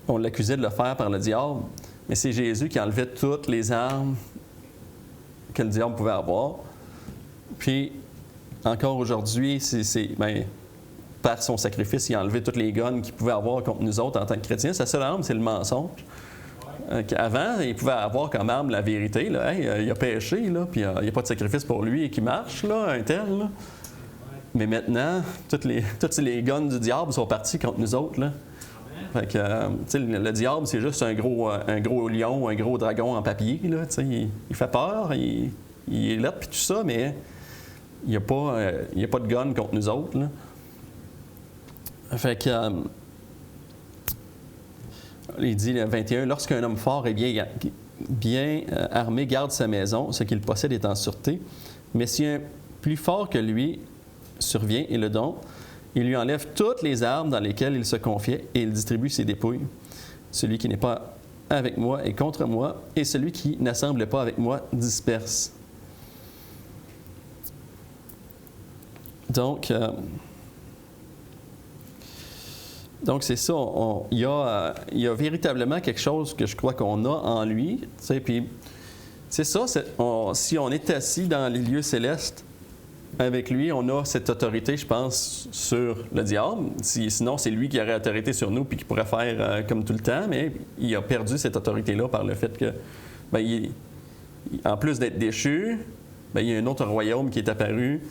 on l'accusait de le faire par le diable, mais c'est Jésus qui enlevait toutes les armes que le diable pouvait avoir. Puis, encore aujourd'hui, par son sacrifice, il a enlevé toutes les guns qu'il pouvait avoir contre nous autres en tant que chrétiens. Sa seule arme, c'est le mensonge. Avant, il pouvait avoir comme arme la vérité. Là. Hey, il a péché, là, puis il n'y a pas de sacrifice pour lui et qui marche, là, un tel. Là. Mais maintenant, toutes les guns du diable sont partis contre nous autres. Là. Fait que, le diable, c'est juste un gros lion, un gros dragon en papier. Là, il fait peur, il est là, puis tout ça, mais il n'y a pas de gun contre nous autres. Là. Fait que... il dit, le 21, « Lorsqu'un homme fort et bien armé garde sa maison, ce qu'il possède est en sûreté. Mais si un plus fort que lui survient et le donne, il lui enlève toutes les armes dans lesquelles il se confiait et il distribue ses dépouilles. Celui qui n'est pas avec moi est contre moi, et celui qui n'assemble pas avec moi disperse. » Donc c'est ça, il y a véritablement quelque chose que je crois qu'on a en lui. Puis c'est ça, si on est assis dans les lieux célestes avec lui, on a cette autorité, je pense, sur le diable. Sinon, c'est lui qui aurait autorité sur nous puis qui pourrait faire comme tout le temps, mais il a perdu cette autorité-là par le fait que, en plus d'être déchu, il y a un autre royaume qui est apparu,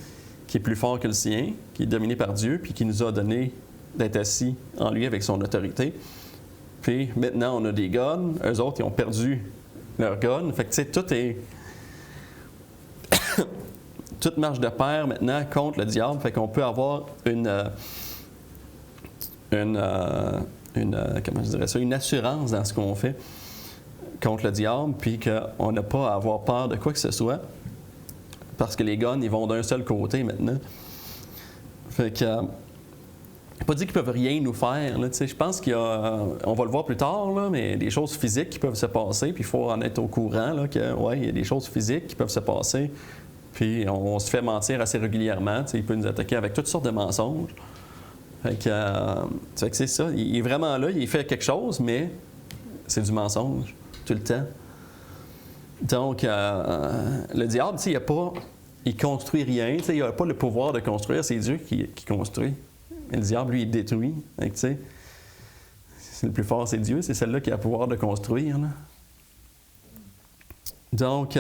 qui est plus fort que le sien, qui est dominé par Dieu, puis qui nous a donné d'être assis en lui avec son autorité. Puis maintenant, on a des guns. Eux autres, ils ont perdu leur gun. Fait que, tu sais, tout est... toute marche de pair maintenant contre le diable. Fait qu'on peut avoir une assurance dans ce qu'on fait contre le diable, puis qu'on n'a pas à avoir peur de quoi que ce soit. Parce que les guns, ils vont d'un seul côté maintenant. Fait que... pas dit qu'ils peuvent rien nous faire. Là, je pense qu'il y a, on va le voir plus tard, là, mais des choses physiques qui peuvent se passer, puis il faut en être au courant là, que il y a des choses physiques qui peuvent se passer, puis on se fait mentir assez régulièrement. Il peut nous attaquer avec toutes sortes de mensonges. Fait que c'est ça. Il est vraiment là, il fait quelque chose, mais c'est du mensonge tout le temps. Donc, le diable, il construit rien. Il n'a pas le pouvoir de construire, c'est Dieu qui construit. Mais le diable, lui, il détruit. C'est le plus fort, c'est Dieu. C'est celle-là qui a le pouvoir de construire. Là. Donc,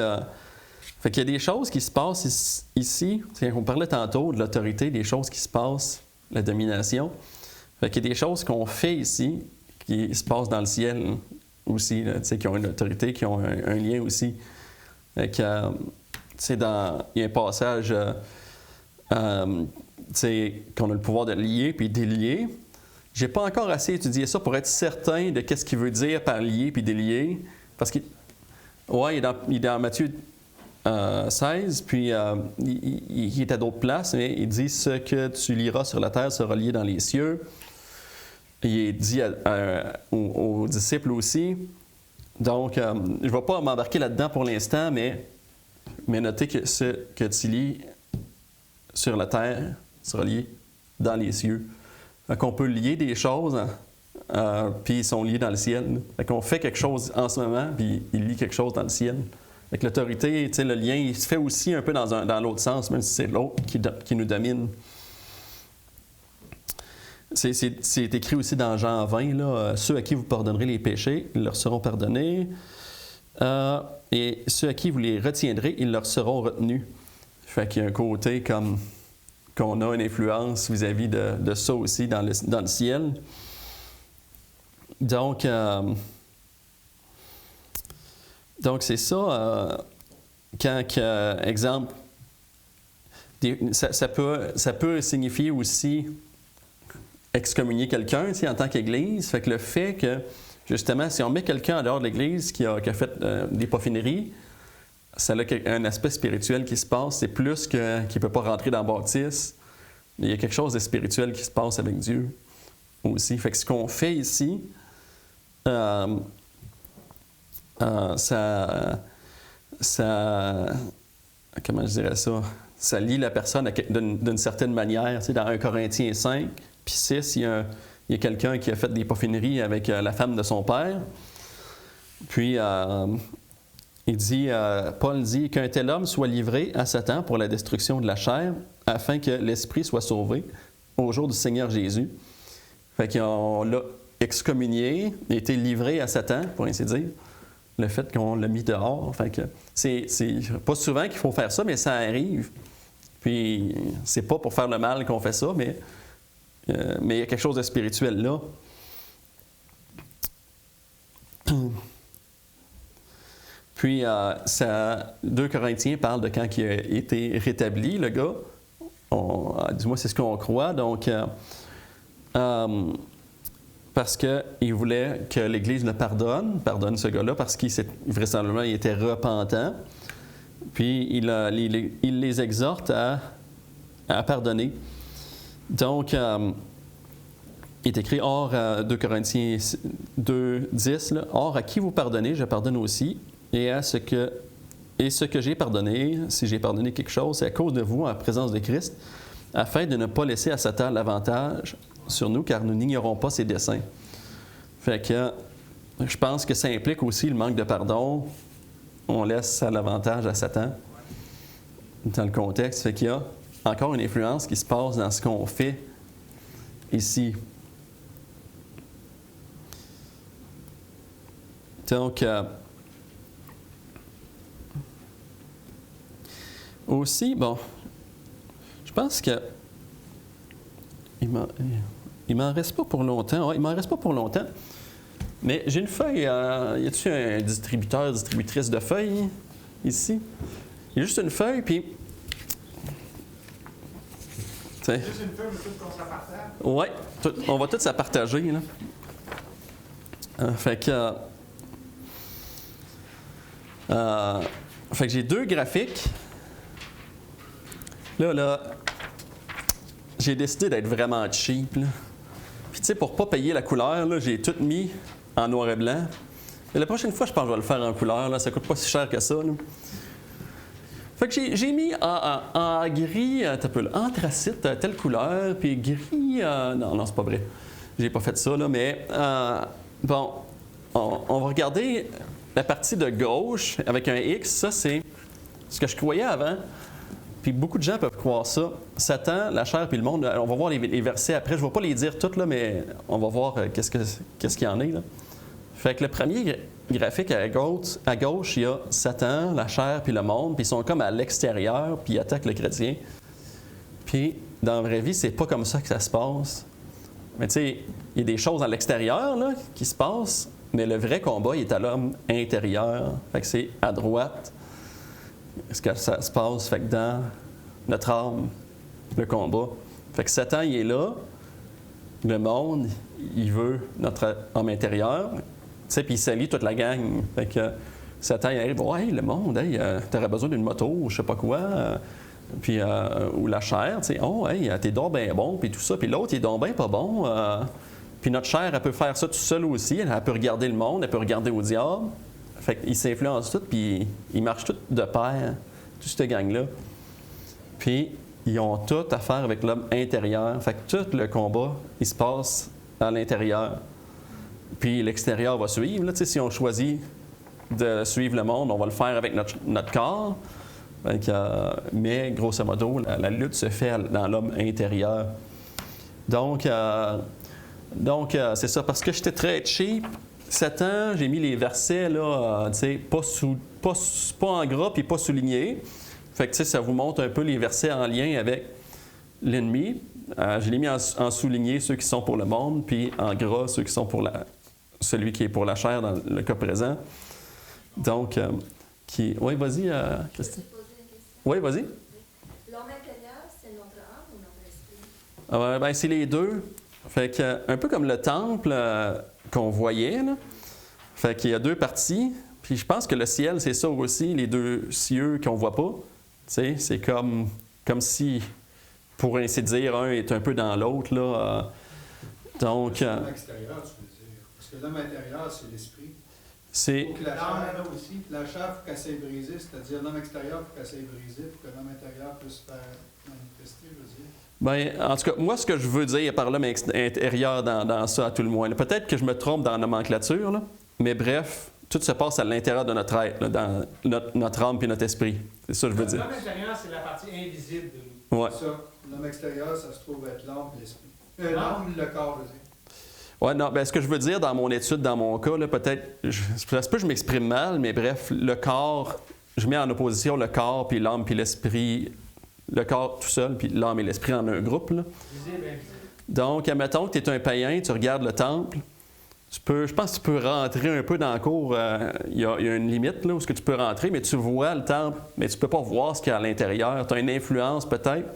fait qu'il y a des choses qui se passent ici. On parlait tantôt de l'autorité, des choses qui se passent, la domination. Fait qu'il y a des choses qu'on fait ici qui se passent dans le ciel aussi, là, qui ont une autorité, qui ont un lien aussi. Fait que, il y a un passage... qu'on a le pouvoir de lier puis délier. J'ai pas encore assez étudié ça pour être certain de qu'est-ce qu'il veut dire par lier puis délier. Parce qu'il il est dans Matthieu 16, puis il est à d'autres places, mais il dit « Ce que tu lieras sur la terre sera lié dans les cieux ». Il dit aux disciples aussi. Donc, je ne vais pas m'embarquer là-dedans pour l'instant, mais notez que ce que tu lis sur la terre sera lié dans les cieux. Fait qu'on peut lier des choses, puis ils sont liés dans le ciel. Fait qu'on fait quelque chose en ce moment, puis il lie quelque chose dans le ciel. Avec l'autorité, le lien, il se fait aussi un peu dans l'autre sens, même si c'est l'autre qui nous domine. C'est écrit aussi dans Jean 20, là, ceux à qui vous pardonnerez les péchés, ils leur seront pardonnés. Et ceux à qui vous les retiendrez, ils leur seront retenus. Fait qu'il y a un côté comme qu'on a une influence vis-à-vis de ça aussi dans le ciel. Donc c'est ça, exemple, ça peut signifier aussi excommunier quelqu'un en tant qu'Église. Fait que le fait que, justement, si on met quelqu'un en dehors de l'Église qui a fait des pofineries, ça a un aspect spirituel qui se passe. C'est plus qu'il ne peut pas rentrer dans le baptême. Il y a quelque chose de spirituel qui se passe avec Dieu aussi. Fait que ce qu'on fait ici, ça comment je dirais ça? Ça lie la personne d'une certaine manière. Tu sais, dans 1 Corinthiens 5, puis 6, il y a quelqu'un qui a fait des pofineries avec la femme de son père. Puis, Paul dit qu'un tel homme soit livré à Satan pour la destruction de la chair, afin que l'esprit soit sauvé au jour du Seigneur Jésus. Fait qu'on l'a excommunié, il a été livré à Satan, pour ainsi dire, le fait qu'on l'a mis dehors. Fait que c'est pas souvent qu'il faut faire ça, mais ça arrive. Puis c'est pas pour faire le mal qu'on fait ça, mais il y a quelque chose de spirituel là. Puis 2 Corinthiens parle de quand il a été rétabli, le gars. Dis-moi, c'est ce qu'on croit. Donc, parce qu'il voulait que l'Église le pardonne ce gars-là, parce qu'il vraisemblablement il était repentant. Puis il les exhorte à pardonner. Donc, il est écrit, Or, 2 Corinthiens 2, 10, là, Or, à qui vous pardonnez, je pardonne aussi. Et ce que j'ai pardonné, si j'ai pardonné quelque chose, c'est à cause de vous, en présence de Christ, afin de ne pas laisser à Satan l'avantage sur nous, car nous n'ignorons pas ses desseins. Fait que je pense que ça implique aussi le manque de pardon. On laisse l'avantage à Satan dans le contexte. Fait qu'il y a encore une influence qui se passe dans ce qu'on fait ici. Donc, aussi, bon, je pense que il m'en reste pas pour longtemps. Ouais, il m'en reste pas pour longtemps. Mais j'ai une feuille. Y a-t-il un distributrice de feuilles ici? Il y a juste une feuille, puis. Juste une feuille, mais tout qu'on se la partage? Oui, on va tous la partager, là. Fait que j'ai 2 graphiques. Là, j'ai décidé d'être vraiment cheap, là. Puis, tu sais, pour ne pas payer la couleur, là, j'ai tout mis en noir et blanc. Et la prochaine fois, je pense que je vais le faire en couleur, là. Ça ne coûte pas si cher que ça, là. Fait que j'ai mis en gris, anthracite, telle couleur, puis gris... non, c'est pas vrai. J'ai pas fait ça, là, mais... bon, on va regarder la partie de gauche avec un X. Ça, c'est ce que je croyais avant. Puis beaucoup de gens peuvent croire ça. Satan, la chair puis le monde, on va voir les versets après. Je ne vais pas les dire toutes, là, mais on va voir qu'est-ce qu'il y en est, là. Fait que le premier graphique à gauche, il y a Satan, la chair puis le monde, puis ils sont comme à l'extérieur, puis ils attaquent le chrétien. Puis dans la vraie vie, c'est pas comme ça que ça se passe. Mais tu sais, il y a des choses à l'extérieur là, qui se passent, mais le vrai combat, il est à l'homme intérieur. Fait que c'est à droite. Est-ce que ça se passe? Fait que dans notre âme, le combat. Fait que Satan, il est là. Le monde, il veut notre âme intérieure. Tu sais, puis il salit toute la gang. Fait que Satan, il arrive, hey, le monde, hey, t'aurais besoin d'une moto, ou je sais pas quoi. Puis, ou la chair, tu sais, oh, hey, t'es donc bien bon, puis tout ça. Puis l'autre, il est donc bien pas bon. Puis notre chair, elle peut faire ça toute seule aussi. Elle peut regarder le monde, elle peut regarder au diable. Fait qu'ils s'influencent tous, puis ils marchent tous de pair, toute cette gang-là. Puis, ils ont tout à faire avec l'homme intérieur. Fait que tout le combat, il se passe à l'intérieur. Puis, l'extérieur va suivre. Là, si on choisit de suivre le monde, on va le faire avec notre corps. Fait que, mais, grosso modo, la lutte se fait dans l'homme intérieur. Donc c'est ça. Parce que j'étais très cheap, Satan, j'ai mis les versets, là, tu sais, pas en gras puis pas soulignés. Fait que, tu sais, ça vous montre un peu les versets en lien avec l'ennemi. Je l'ai mis en souligné ceux qui sont pour le monde, puis en gras ceux qui sont pour celui qui est pour la chair dans le cas présent. Donc, oui, vas-y, Christine. Oui, vas-y. L'homme intérieur, c'est notre âme ou notre esprit? Ben, c'est les deux. Fait que, un peu comme le temple qu'on voyait, là. Fait qu'il y a deux parties. Puis je pense que le ciel, c'est ça aussi, les deux cieux qu'on ne voit pas. Tu sais, c'est comme si, pour ainsi dire, un est un peu dans l'autre, là. Donc... l'homme extérieur, tu veux dire. Parce que l'homme intérieur, c'est l'esprit. C'est... Faut que la chair, aussi, la chair, il faut qu'elle s'aille briser, c'est-à-dire l'homme extérieur, il faut qu'elle s'aille briser pour que l'homme intérieur puisse se faire manifester, je veux dire. Bien, en tout cas, moi, ce que je veux dire par l'homme intérieur dans ça, à tout le moins, là, peut-être que je me trompe dans la nomenclature, là, mais bref, tout se passe à l'intérieur de notre être, là, dans notre âme et notre esprit. C'est ça que je veux dire. L'homme intérieur, c'est la partie invisible de nous. Ouais. Ça, l'homme extérieur, ça se trouve être l'âme et l'esprit. L'âme et le corps, je veux dire. Oui, non, bien, ce que je veux dire dans mon étude, dans mon cas, là, peut-être, ça se peut que je m'exprime mal, mais bref, le corps, je mets en opposition le corps, puis l'âme, puis l'esprit, le corps tout seul, puis l'âme et l'esprit en un groupe, là. Visible, invisible. Donc, admettons que tu es un païen, tu regardes le temple, je pense que tu peux rentrer un peu dans la cour, il y a une limite là, où est-ce que tu peux rentrer, mais tu vois le temple, mais tu ne peux pas voir ce qu'il y a à l'intérieur. Tu as une influence peut-être.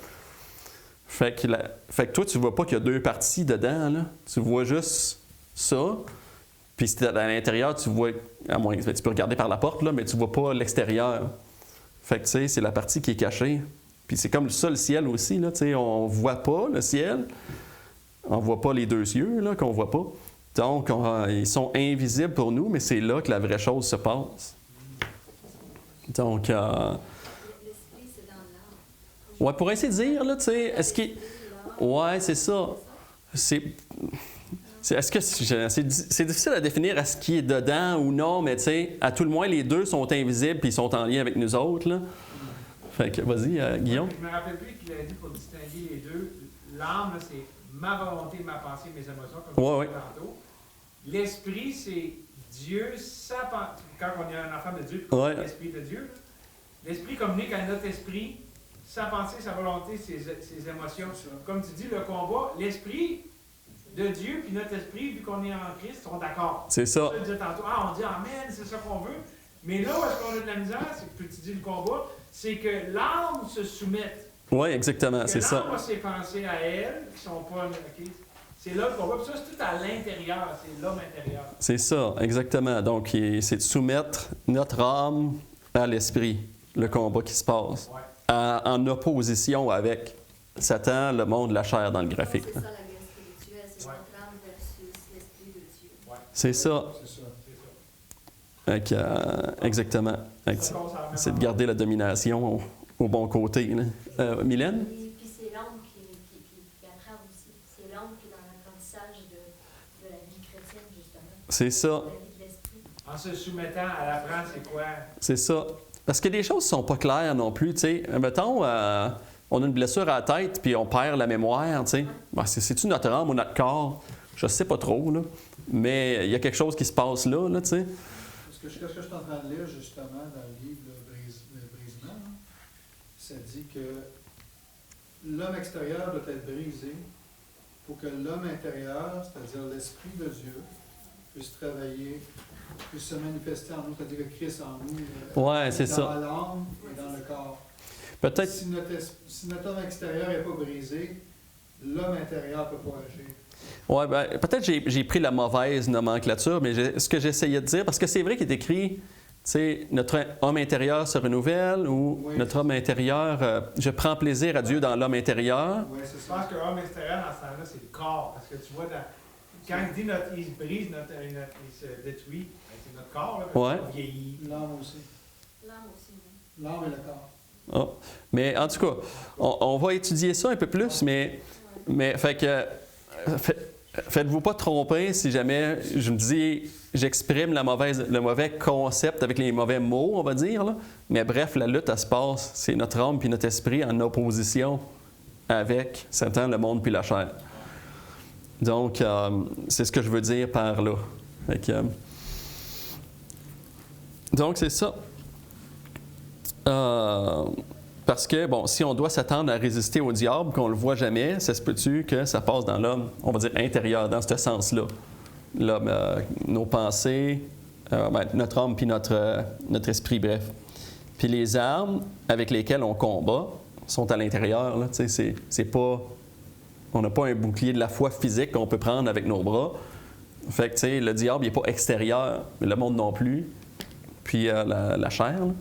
Fait que toi, tu ne vois pas qu'il y a deux parties dedans. Là. Tu vois juste ça. Puis si tu es à l'intérieur, tu vois, à moins que tu peux regarder par la porte, là, mais tu ne vois pas l'extérieur. Fait que tu sais, c'est la partie qui est cachée. Puis c'est comme ça le ciel aussi. Là, tu sais, on ne voit pas le ciel. On ne voit pas les deux cieux là, qu'on ne voit pas. Donc, ils sont invisibles pour nous, mais c'est là que la vraie chose se passe. Donc, L'esprit, c'est dans l'âme. ouais, pour ainsi dire, là, tu sais, est-ce qu'il... Ouais, c'est ça. Est-ce que c'est difficile à définir à ce qui est dedans ou non, mais tu sais, à tout le moins, les deux sont invisibles puis ils sont en lien avec nous autres, là. Fait que, vas-y, Guillaume. Je me rappelle plus qu'il a dit pour distinguer les deux. L'âme, là, c'est ma volonté, ma pensée, mes émotions, comme je disais tantôt. L'esprit, c'est Dieu, quand on est un enfant de Dieu, l'esprit de Dieu. L'esprit communique à notre esprit sa pensée, sa volonté, ses émotions. Comme tu dis, le combat, l'esprit de Dieu puis notre esprit, vu qu'on est en Christ, sont d'accord. C'est ça. On dit tantôt, on dit Amen, c'est ça qu'on veut. Mais là où est-ce qu'on a de la misère, c'est que tu dis le combat, c'est que l'âme se soumette. Oui, exactement, c'est ça. L'âme a ses pensées à elle, qui sont pas... Okay. C'est là qu'on voit. Puis ça, c'est tout à l'intérieur. C'est l'homme intérieur. C'est ça, exactement. Donc, c'est de soumettre notre âme à l'esprit, le combat qui se passe, Ouais. en opposition avec Satan, le monde, la chair dans le graphique. C'est ça la guerre spirituelle, c'est notre âme versus l'esprit de Dieu. Ouais. C'est ça. C'est ça. Exactement. C'est de garder la domination au bon côté. Mylène? Puis c'est l'homme qui apprend aussi. C'est l'homme qui est dans l'apprentissage de la vie chrétienne, justement. C'est ça. De la vie de l'esprit. En se soumettant à l'apprendre, c'est quoi? C'est ça. Parce que des choses ne sont pas claires non plus. T'sais. Mettons, on a une blessure à la tête puis on perd la mémoire. Ben, c'est-tu notre âme ou notre corps? Je ne sais pas trop. Là. Mais il y a quelque chose qui se passe là. Tu sais. Ce que je suis en train de lire justement dans le livre Le Brisement, là, ça dit que l'homme extérieur doit être brisé pour que l'homme intérieur, c'est-à-dire l'Esprit de Dieu, puisse travailler, puisse se manifester en nous, c'est-à-dire que Christ en nous, Ouais, c'est dans ça. l'âme et dans le corps. Peut-être. Si notre homme extérieur n'est pas brisé, l'homme intérieur ne peut pas agir. Oui, ben, peut-être j'ai pris la mauvaise nomenclature, mais ce que j'essayais de dire, parce que c'est vrai qu'il est écrit, tu sais, notre homme intérieur se renouvelle ou notre homme intérieur, je prends plaisir à Dieu dans l'homme intérieur. Oui, c'est Je ça. pense que l'homme extérieur, dans ce temps-là, c'est le corps. Parce que tu vois, quand il dit il se brise, il se détruit, ben, c'est notre corps, là, parce qu'on vieillit. L'âme aussi. L'âme aussi, oui. L'âme et le corps. Oh. Mais en tout cas, on va étudier ça un peu plus, mais fait que faites-vous pas tromper si jamais je me dis j'exprime le mauvais concept avec les mauvais mots, on va dire. Là. Mais bref, la lutte, elle se passe. C'est notre âme puis notre esprit en opposition avec Satan, le monde puis la chair. Donc, c'est ce que je veux dire par là. Fait que, donc, c'est ça. Parce que, bon, si on doit s'attendre à résister au diable, qu'on ne le voit jamais, ça se peut-tu que ça passe dans l'homme, on va dire intérieur, dans ce sens-là. L'homme, nos pensées, notre âme puis notre esprit, bref. Puis les armes avec lesquelles on combat sont à l'intérieur. Là, c'est pas, on n'a pas un bouclier de la foi physique qu'on peut prendre avec nos bras. Fait que, le diable, il n'est pas extérieur, mais le monde non plus. Puis la chair, là,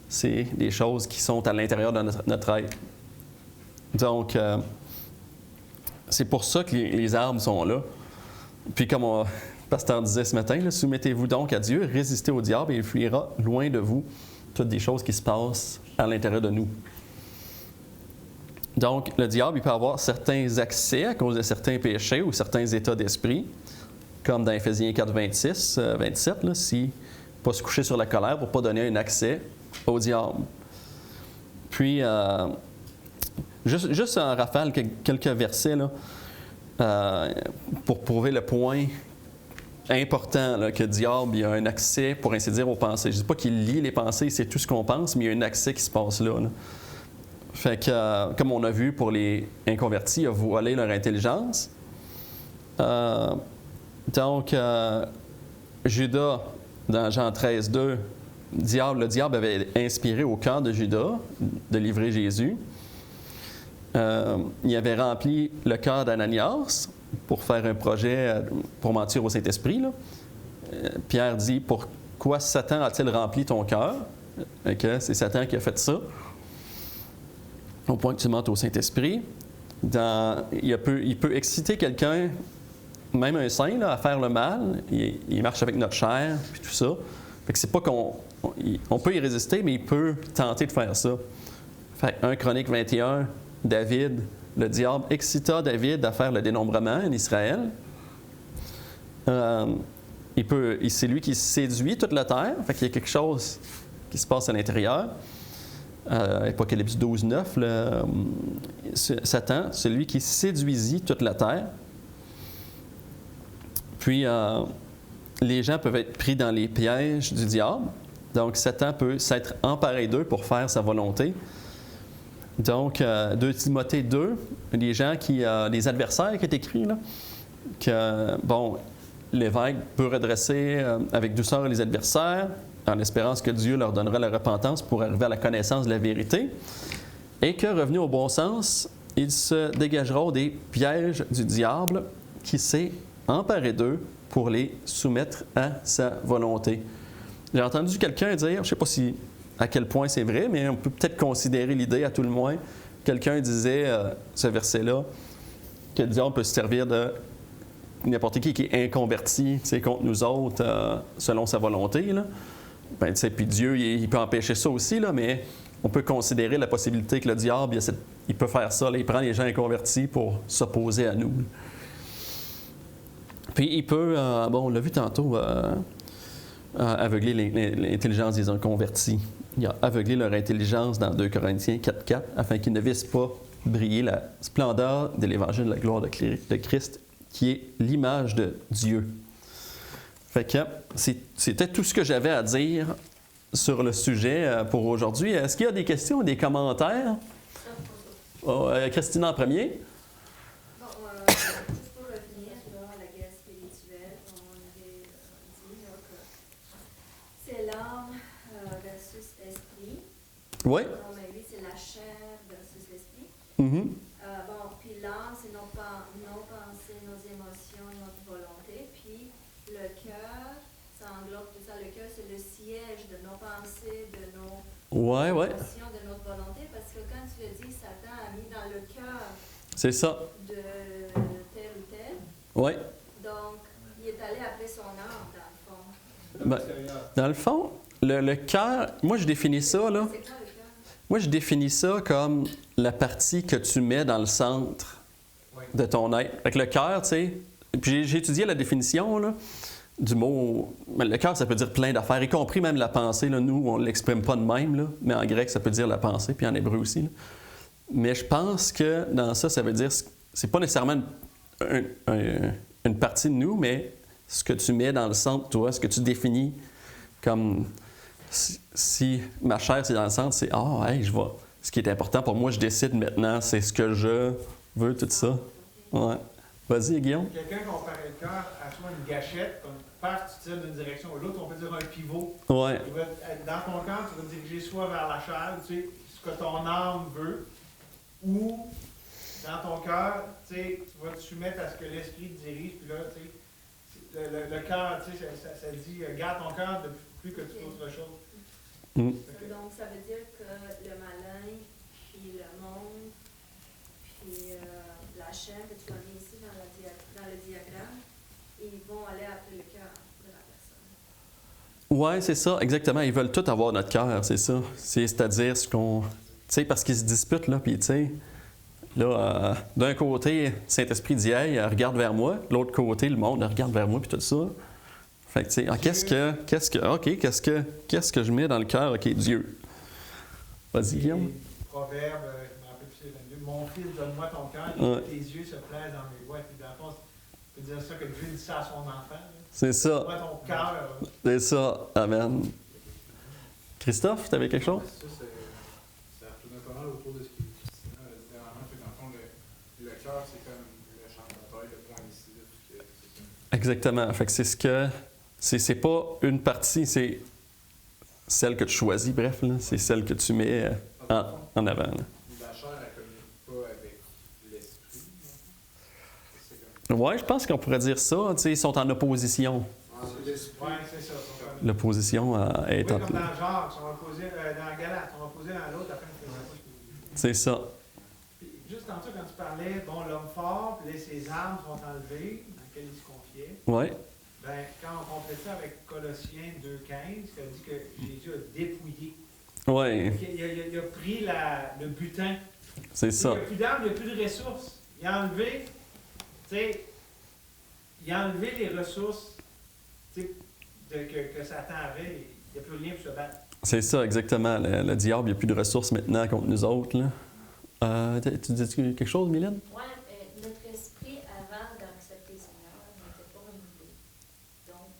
c'est des choses qui sont à l'intérieur de notre être. Donc, c'est pour ça que les armes sont là. Puis comme le pasteur disait ce matin, là, soumettez-vous donc à Dieu, résistez au diable et il fuira loin de vous. Toutes des choses qui se passent à l'intérieur de nous. Donc, le diable, il peut avoir certains accès à cause de certains péchés ou certains états d'esprit, comme dans Éphésiens 4, 26, 27, là, si pas se coucher sur la colère pour ne pas donner un accès au diable. Puis, juste en rafale, quelques versets là, pour prouver le point important là, que le diable il a un accès, pour ainsi dire, aux pensées. Je ne dis pas qu'il lit les pensées, c'est tout ce qu'on pense, mais il y a un accès qui se passe là. Fait que, comme on a vu pour les inconvertis, il a voilé leur intelligence. Donc, Judas, dans Jean 13, 2, le diable avait inspiré au cœur de Judas de livrer Jésus. Il avait rempli le cœur d'Ananias pour faire un projet pour mentir au Saint-Esprit. Là. Pierre dit, pourquoi Satan a-t-il rempli ton cœur? C'est Satan qui a fait ça. Au point que tu mentes au Saint-Esprit. Il peut exciter quelqu'un, même un saint, là, à faire le mal. Il marche avec notre chair, puis tout ça. Fait que c'est pas on peut y résister, mais il peut tenter de faire ça. Fait 1 Chronique 21, David, le diable excita David à faire le dénombrement en Israël. C'est lui qui séduit toute la terre. Fait qu'il y a quelque chose qui se passe à l'intérieur. Apocalypse 12, 9, Satan, celui qui séduisit toute la terre. Puis, les gens peuvent être pris dans les pièges du diable. Donc, Satan peut s'être emparé d'eux pour faire sa volonté. Donc, 2 Timothée 2, les adversaires qui est écrit, là, que, bon, l'évêque peut redresser avec douceur les adversaires, en espérance que Dieu leur donnera la repentance pour arriver à la connaissance de la vérité, et que, revenu au bon sens, ils se dégageront des pièges du diable qui s'est emparé d'eux pour les soumettre à sa volonté. J'ai entendu quelqu'un dire, je ne sais pas à quel point c'est vrai, mais on peut peut-être considérer l'idée à tout le moins. Quelqu'un disait, ce verset-là, que le diable peut se servir de n'importe qui est inconverti contre nous autres selon sa volonté. Là. Puis Dieu, il peut empêcher ça aussi, là, mais on peut considérer la possibilité que le diable, il peut faire ça. Là, il prend les gens inconvertis pour s'opposer à nous. Puis il peut, on l'a vu tantôt, aveugler l'intelligence des inconvertis. Il a aveuglé leur intelligence dans 2 Corinthiens 4.4 afin qu'ils ne vissent pas briller la splendeur de l'évangile de la gloire de Christ, qui est l'image de Dieu. Fait que c'était tout ce que j'avais à dire sur le sujet pour aujourd'hui. Est-ce qu'il y a des questions, des commentaires? Christina en premier. Bon, juste pour revenir sur la guerre spirituelle, on avait dit là, que c'est l'âme versus l'esprit. Oui. On a dit c'est la chair versus l'esprit. Mm-hmm. Puis l'âme, c'est nos pensées, nos émotions, notre volonté. Puis le cœur, ça englobe tout ça. Le cœur, c'est le siège de nos pensées, de nos émotions, de notre volonté. Parce que quand tu le dis, Satan a mis dans le cœur C'est ça. de tel ou tel. Oui. Donc, il est allé après son âme, dans le fond. Dans le fond, le cœur, moi je définis ça, là. C'est quoi le cœur? Moi je définis ça comme la partie que tu mets dans le centre de ton être. Avec le cœur, tu sais, puis j'ai étudié la définition, là, du mot. Le cœur, ça peut dire plein d'affaires, y compris même la pensée. Là. Nous, on ne l'exprime pas de même, là, mais en grec, ça peut dire la pensée, puis en hébreu aussi. Là. Mais je pense que dans ça veut dire, c'est pas nécessairement une partie de nous, mais ce que tu mets dans le centre, toi, ce que tu définis comme si ma chair, c'est dans le centre, c'est hey, je vais. Ce qui est important pour moi, je décide maintenant, c'est ce que je veux, tout ça. Ouais. Vas-y, Guillaume. Quelqu'un comparait le cœur à soit une gâchette, comme part, tu tires d'une direction ou l'autre, on peut dire un pivot. Ouais. Dans ton cœur, tu vas te diriger soit vers la chair, tu sais, ce que ton âme veut, ou dans ton cœur, tu sais, tu vas te soumettre à ce que l'esprit te dirige, puis là, tu sais, le cœur, tu sais, ça dit, garde ton cœur de plus que toute autre chose. Mm. Donc, ça veut dire que le malin, puis le monde, puis la chaîne que tu as mis ici dans le diagramme, ils vont aller après le cœur de la personne. Ouais, c'est ça, exactement. Ils veulent tout avoir notre cœur, c'est ça. C'est-à-dire ce qu'on. Tu sais, parce qu'ils se disputent, là, puis tu sais. Là, d'un côté, Saint-Esprit dit hey, regarde vers moi. De l'autre côté, le monde regarde vers moi, puis tout ça. Fait que, tu sais, qu'est-ce que je mets dans le cœur? OK, Dieu. Vas-y, Guillaume. Proverbe, je me rappelle plus, c'est 22. Mon fils, donne-moi ton cœur, et que tes yeux se plaisent dans mes voies. Puis, dans le fond, tu peux dire ça que Dieu dit ça à son enfant. Là. C'est ça. Donne-moi ton cœur. C'est ça. Amen. Christophe, tu avais quelque chose? Ça retourne pas mal autour de ce que Christina a dit dernièrement. Dans le fond, le cœur, c'est comme le champ de bataille, le point décisif. Exactement. Fait que c'est ce que. C'est pas une partie, c'est celle que tu choisis, bref, là. C'est celle que tu mets en avant. Là. La chair, elle ne communique pas avec l'esprit. Ouais, je pense qu'on pourrait dire ça. Tu sais, ils sont en opposition. C'est l'esprit. Oui, c'est ça. L'opposition est oui, en. comme dans le genre, ils sont opposés dans la Galate, ils sont opposés dans l'autre, après, c'est ça. Puis, juste en tout, quand tu parlais, bon, l'homme fort, puis là, ses armes sont enlevées, dans lesquelles il se confiait. Ouais. Ben, quand on complète ça avec Colossiens 2,15, ça dit que Jésus a dépouillé. Ouais. Il a pris le butin. C'est ça. Il n'y a plus d'armes, il n'y a plus de ressources. Il a enlevé, tu sais, il a enlevé les ressources, tu sais, que Satan avait. Il n'y a plus rien pour se battre. C'est ça, exactement. Le diable, il n'y a plus de ressources maintenant contre nous autres. Là. Tu dis quelque chose, Mylène? Oui, notre esprit, avant d'accepter le Seigneur, n'était pas renouvelé. Donc,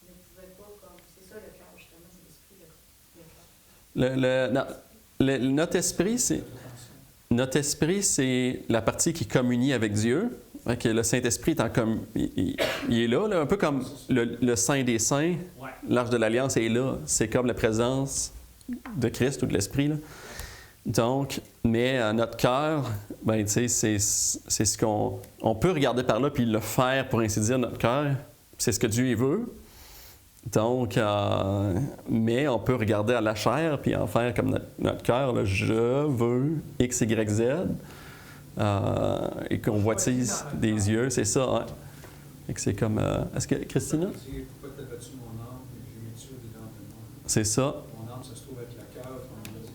ne pouvait pas, comme. C'est ça le cœur, justement, c'est l'esprit, le cœur. Notre esprit, c'est la partie qui communie avec Dieu. Fait que le Saint-Esprit il est là, un peu comme le Saint des Saints. Ouais. L'Arche de l'Alliance est là. C'est comme la présence de Christ ou de l'Esprit. Là. Donc, mais notre cœur, ben, tu sais, c'est ce qu'on peut regarder par là puis le faire, pour ainsi dire, notre cœur. C'est ce que Dieu veut. Donc, mais on peut regarder à la chair puis en faire comme notre cœur, là, je veux X, Y, Z. Et qu'on voitise des yeux, c'est ça. Hein? Et que c'est comme. Est-ce que Christina? Pourquoi t'as battu mon âme et j'ai mis Dieu dedans de moi? C'est ça. Mon âme, ça se trouve avec la cœur, comme on a dit,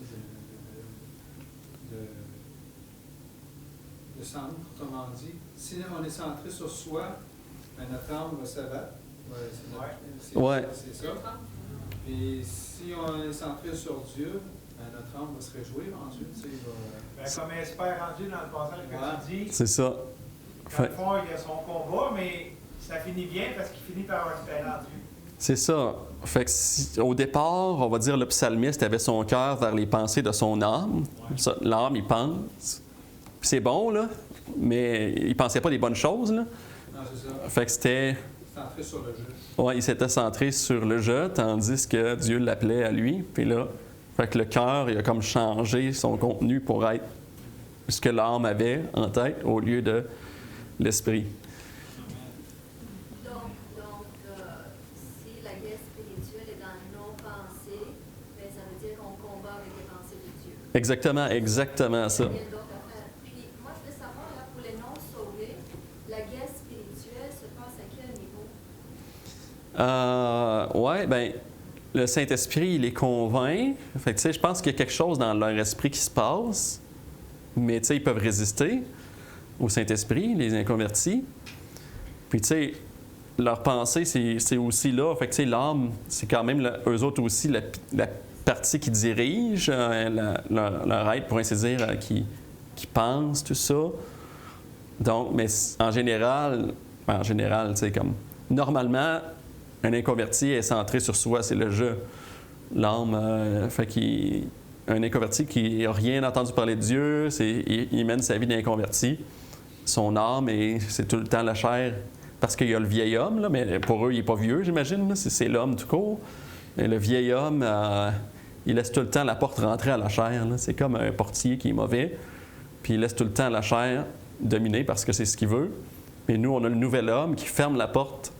de centre. Autrement dit, si on est centré sur soi, ben notre âme va s'abattre. C'est ça. Et si on est centré sur Dieu, ben notre âme va se réjouir en Dieu. Comme espère en Dieu dans le passage que tu dis. C'est ça. Dans le fond, il y a son combat, mais ça finit bien parce qu'il finit par avoir espéré en Dieu. C'est ça. Fait que au départ, on va dire le psalmiste avait son cœur vers les pensées de son âme. Ouais. L'âme, il pense. Puis c'est bon, là, mais il pensait pas des bonnes choses, là. Non, c'est ça. Fait que c'était. Centré sur le jeu. Oui, il s'était centré sur le jeu, tandis que Dieu l'appelait à lui. Puis là, fait que le cœur, il a comme changé son contenu pour être ce que l'âme avait en tête au lieu de l'esprit. Donc si la guerre spirituelle est dans nos pensées, bien, ça veut dire qu'on combat avec les pensées de Dieu. Exactement ça. Puis moi, je veux savoir, là, pour les non-sauvés, la guerre spirituelle se passe à quel niveau? Oui, bien, le Saint-Esprit, il les convainc. Fait que, tu sais, je pense qu'il y a quelque chose dans leur esprit qui se passe, mais tu sais, ils peuvent résister au Saint-Esprit, les inconvertis. Puis, tu sais, leur pensée, c'est aussi là. Fait que, tu sais, l'âme, c'est quand même, eux autres aussi, la partie qui dirige leur être, pour ainsi dire, qui pense, tout ça. Donc, mais en général, tu sais, comme normalement, un inconverti est centré sur soi, c'est le je. L'âme, un inconverti qui n'a rien entendu parler de Dieu, il mène sa vie d'inconverti. Son âme, c'est tout le temps la chair, parce qu'il y a le vieil homme, là, mais pour eux, il n'est pas vieux, j'imagine, là, c'est l'homme tout court. Et le vieil homme, il laisse tout le temps la porte rentrer à la chair. Là. C'est comme un portier qui est mauvais, puis il laisse tout le temps la chair dominer parce que c'est ce qu'il veut. Mais nous, on a le nouvel homme qui ferme la porte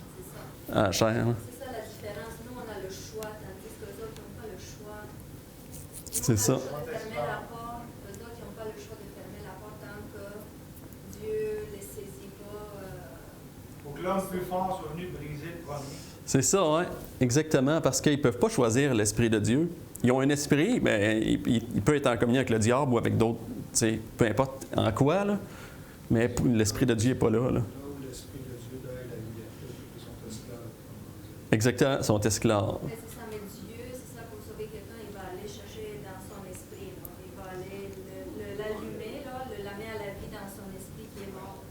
à la chair. Là. C'est ça la différence. Nous, on a le choix, tandis que les autres n'ont pas le choix. C'est ça. Nous, on a le choix de fermer la porte. Les autres, ils n'ont pas le choix de fermer la porte tant que Dieu ne les saisit pas. Faut que l'homme plus fort soit venu briser le premier. C'est ça, hein? Exactement, parce qu'ils ne peuvent pas choisir l'Esprit de Dieu. Ils ont un esprit, mais il peut être en communion avec le diable ou avec d'autres, peu importe en quoi, là, mais l'Esprit de Dieu n'est pas là. Là où l'Esprit de Dieu donne la liberté, ils sont esclaves. Exactement, ils sont esclaves. Mais c'est ça, mais Dieu, c'est ça, pour sauver quelqu'un, il va aller chercher dans son esprit. Là. Il va aller l'allumer, l'amener à la vie dans son esprit qui est mort.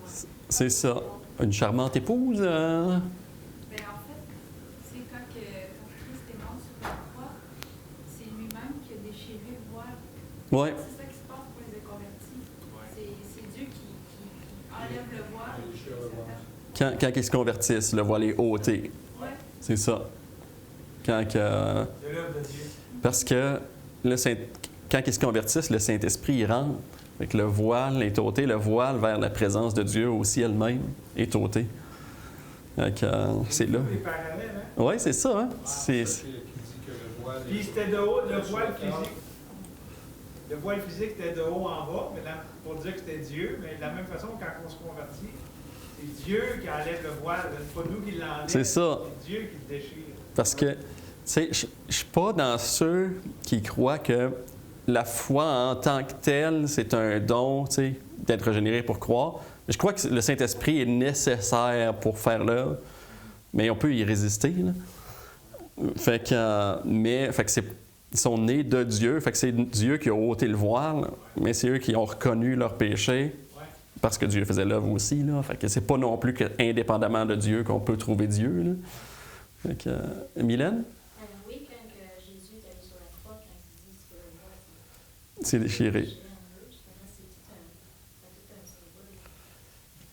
C'est ça. Une charmante épouse. Ben, en fait, c'est quand Christ est mort sur la croix, c'est lui-même qui a déchiré le voile. Oui, C'est ça qui se passe pour les inconvertis. C'est Dieu qui enlève le voile. Il déchire le voile. quand ils se convertissent, le voile est ôté. Ouais. C'est ça. Quand C'est l'œuvre de Dieu. parce que quand ils se convertissent, le Saint-Esprit il rentre. Fait que le voile est ôté, le voile vers la présence de Dieu aussi elle-même est ôté. Fait que, c'est là. Les parallèles, hein? Oui, c'est ça. Hein? C'est ça qui dit que le voile Puis c'était de haut, le voile physique. Le voile physique était de haut en bas, mais pour dire que c'était Dieu, mais de la même façon, quand on se convertit, c'est Dieu qui enlève le voile, c'est pas nous qui l'enlève. C'est ça. C'est Dieu qui le déchire. Parce que, tu sais, je ne suis pas dans ceux qui croient que la foi en tant que telle, c'est un don, tu sais, d'être régénéré pour croire. Je crois que le Saint-Esprit est nécessaire pour faire l'œuvre, mais on peut y résister. Là. Fait que ils sont nés de Dieu, fait que c'est Dieu qui a ôté le voile, mais c'est eux qui ont reconnu leur péché parce que Dieu faisait l'œuvre aussi. Là. Fait que c'est pas non plus indépendamment de Dieu qu'on peut trouver Dieu. Là. Fait que, Mylène? Oui, quand Jésus est allé sur la croix, quand il dit que le voile C'est déchiré. justement, c'est tout un symbole.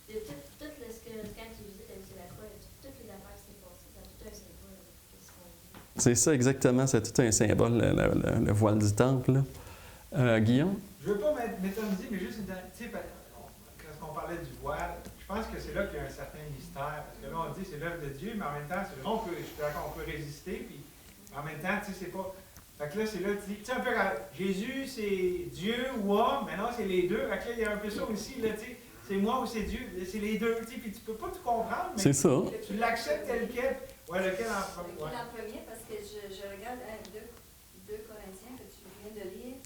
Et quand Jésus est allé sur la croix, toutes les affaires qui s'est passées, ça a tout un symbole avec ce qu'on dit. C'est ça, exactement. C'est tout un symbole, le voile du temple. Là. Guillaume? Je ne veux pas m'éterniser, mais juste, tu sais, quand on parlait du voile, je pense que c'est là qu'il y a un certain mystère. Parce que là, on dit c'est l'œuvre de Dieu, mais en même temps, on peut résister, puis en même temps, tu sais, c'est pas. Fait que là, c'est là, tu sais, un peu, Jésus, c'est Dieu ou homme, mais non, c'est les deux. Fait que là, il y a un peu ça aussi, là, tu sais, c'est moi ou c'est Dieu, c'est les deux, tu sais, puis tu peux pas tout comprendre, mais C'est ça. tu l'acceptes tel quel. Ouais, lequel en premier? Lequel en premier, parce que je regarde 2 Corinthiens que tu viens de lire,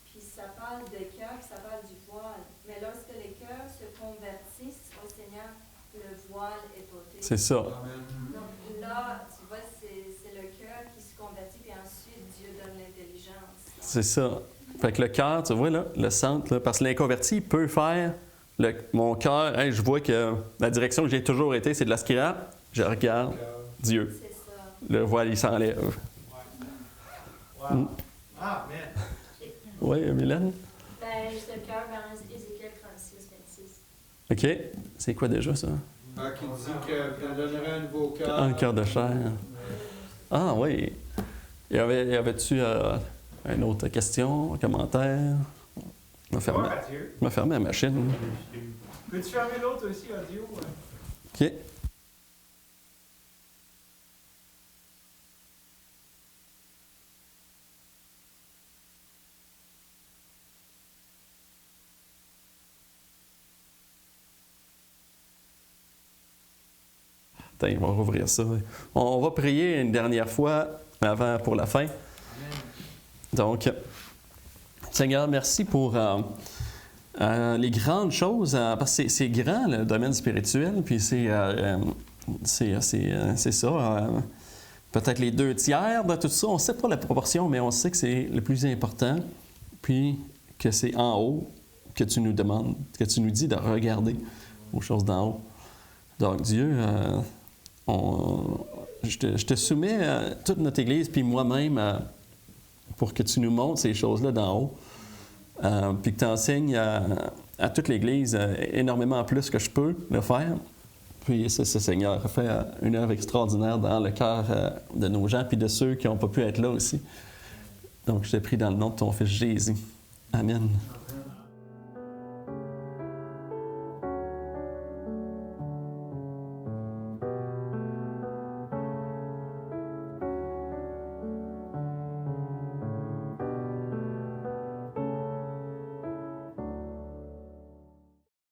puis ça parle de cœur, puis ça parle du voile. Mais lorsque les cœurs se convertissent au Seigneur, le voile est ôté. C'est ça. Amen. Donc là, tu vois, c'est le cœur qui se convertit, puis ensuite Dieu donne l'intelligence. C'est ça. Fait que le cœur, tu vois, là, le centre, là, parce que l'inconverti, il peut faire mon cœur, hey, je vois que la direction que j'ai toujours été, c'est de la scrap, je regarde Dieu. C'est ça. Le voile, il s'enlève. Wow. Mm. Ah, mais. Oui, Mylène? Ben, c'est le cœur dans Ézéchiel 36, 26. OK. C'est quoi déjà, ça? Ah, qui dit qu'elle donnerait un nouveau cœur. Un cœur de chair. Ah, oui. Y avait-tu une autre question, un commentaire? Je vais fermer, Mathieu. je vais fermer la machine. Peux-tu fermer l'autre aussi, audio? OK. Attends, on va rouvrir ça. On va prier une dernière fois avant pour la fin. Donc, Seigneur, merci pour les grandes choses, parce que c'est grand le domaine spirituel, puis c'est ça. Peut-être les 2/3 de tout ça, on ne sait pas la proportion, mais on sait que c'est le plus important, puis que c'est en haut que tu nous demandes, que tu nous dis de regarder aux choses d'en haut. Donc Dieu, je te soumets à toute notre Église, puis moi-même, pour que tu nous montres ces choses-là d'en haut, puis que tu enseignes à toute l'Église énormément plus que je peux le faire. Puis c'est ça, Seigneur, a fait une œuvre extraordinaire dans le cœur de nos gens, puis de ceux qui n'ont pas pu être là aussi. Donc, je te prie dans le nom de ton Fils Jésus. Amen.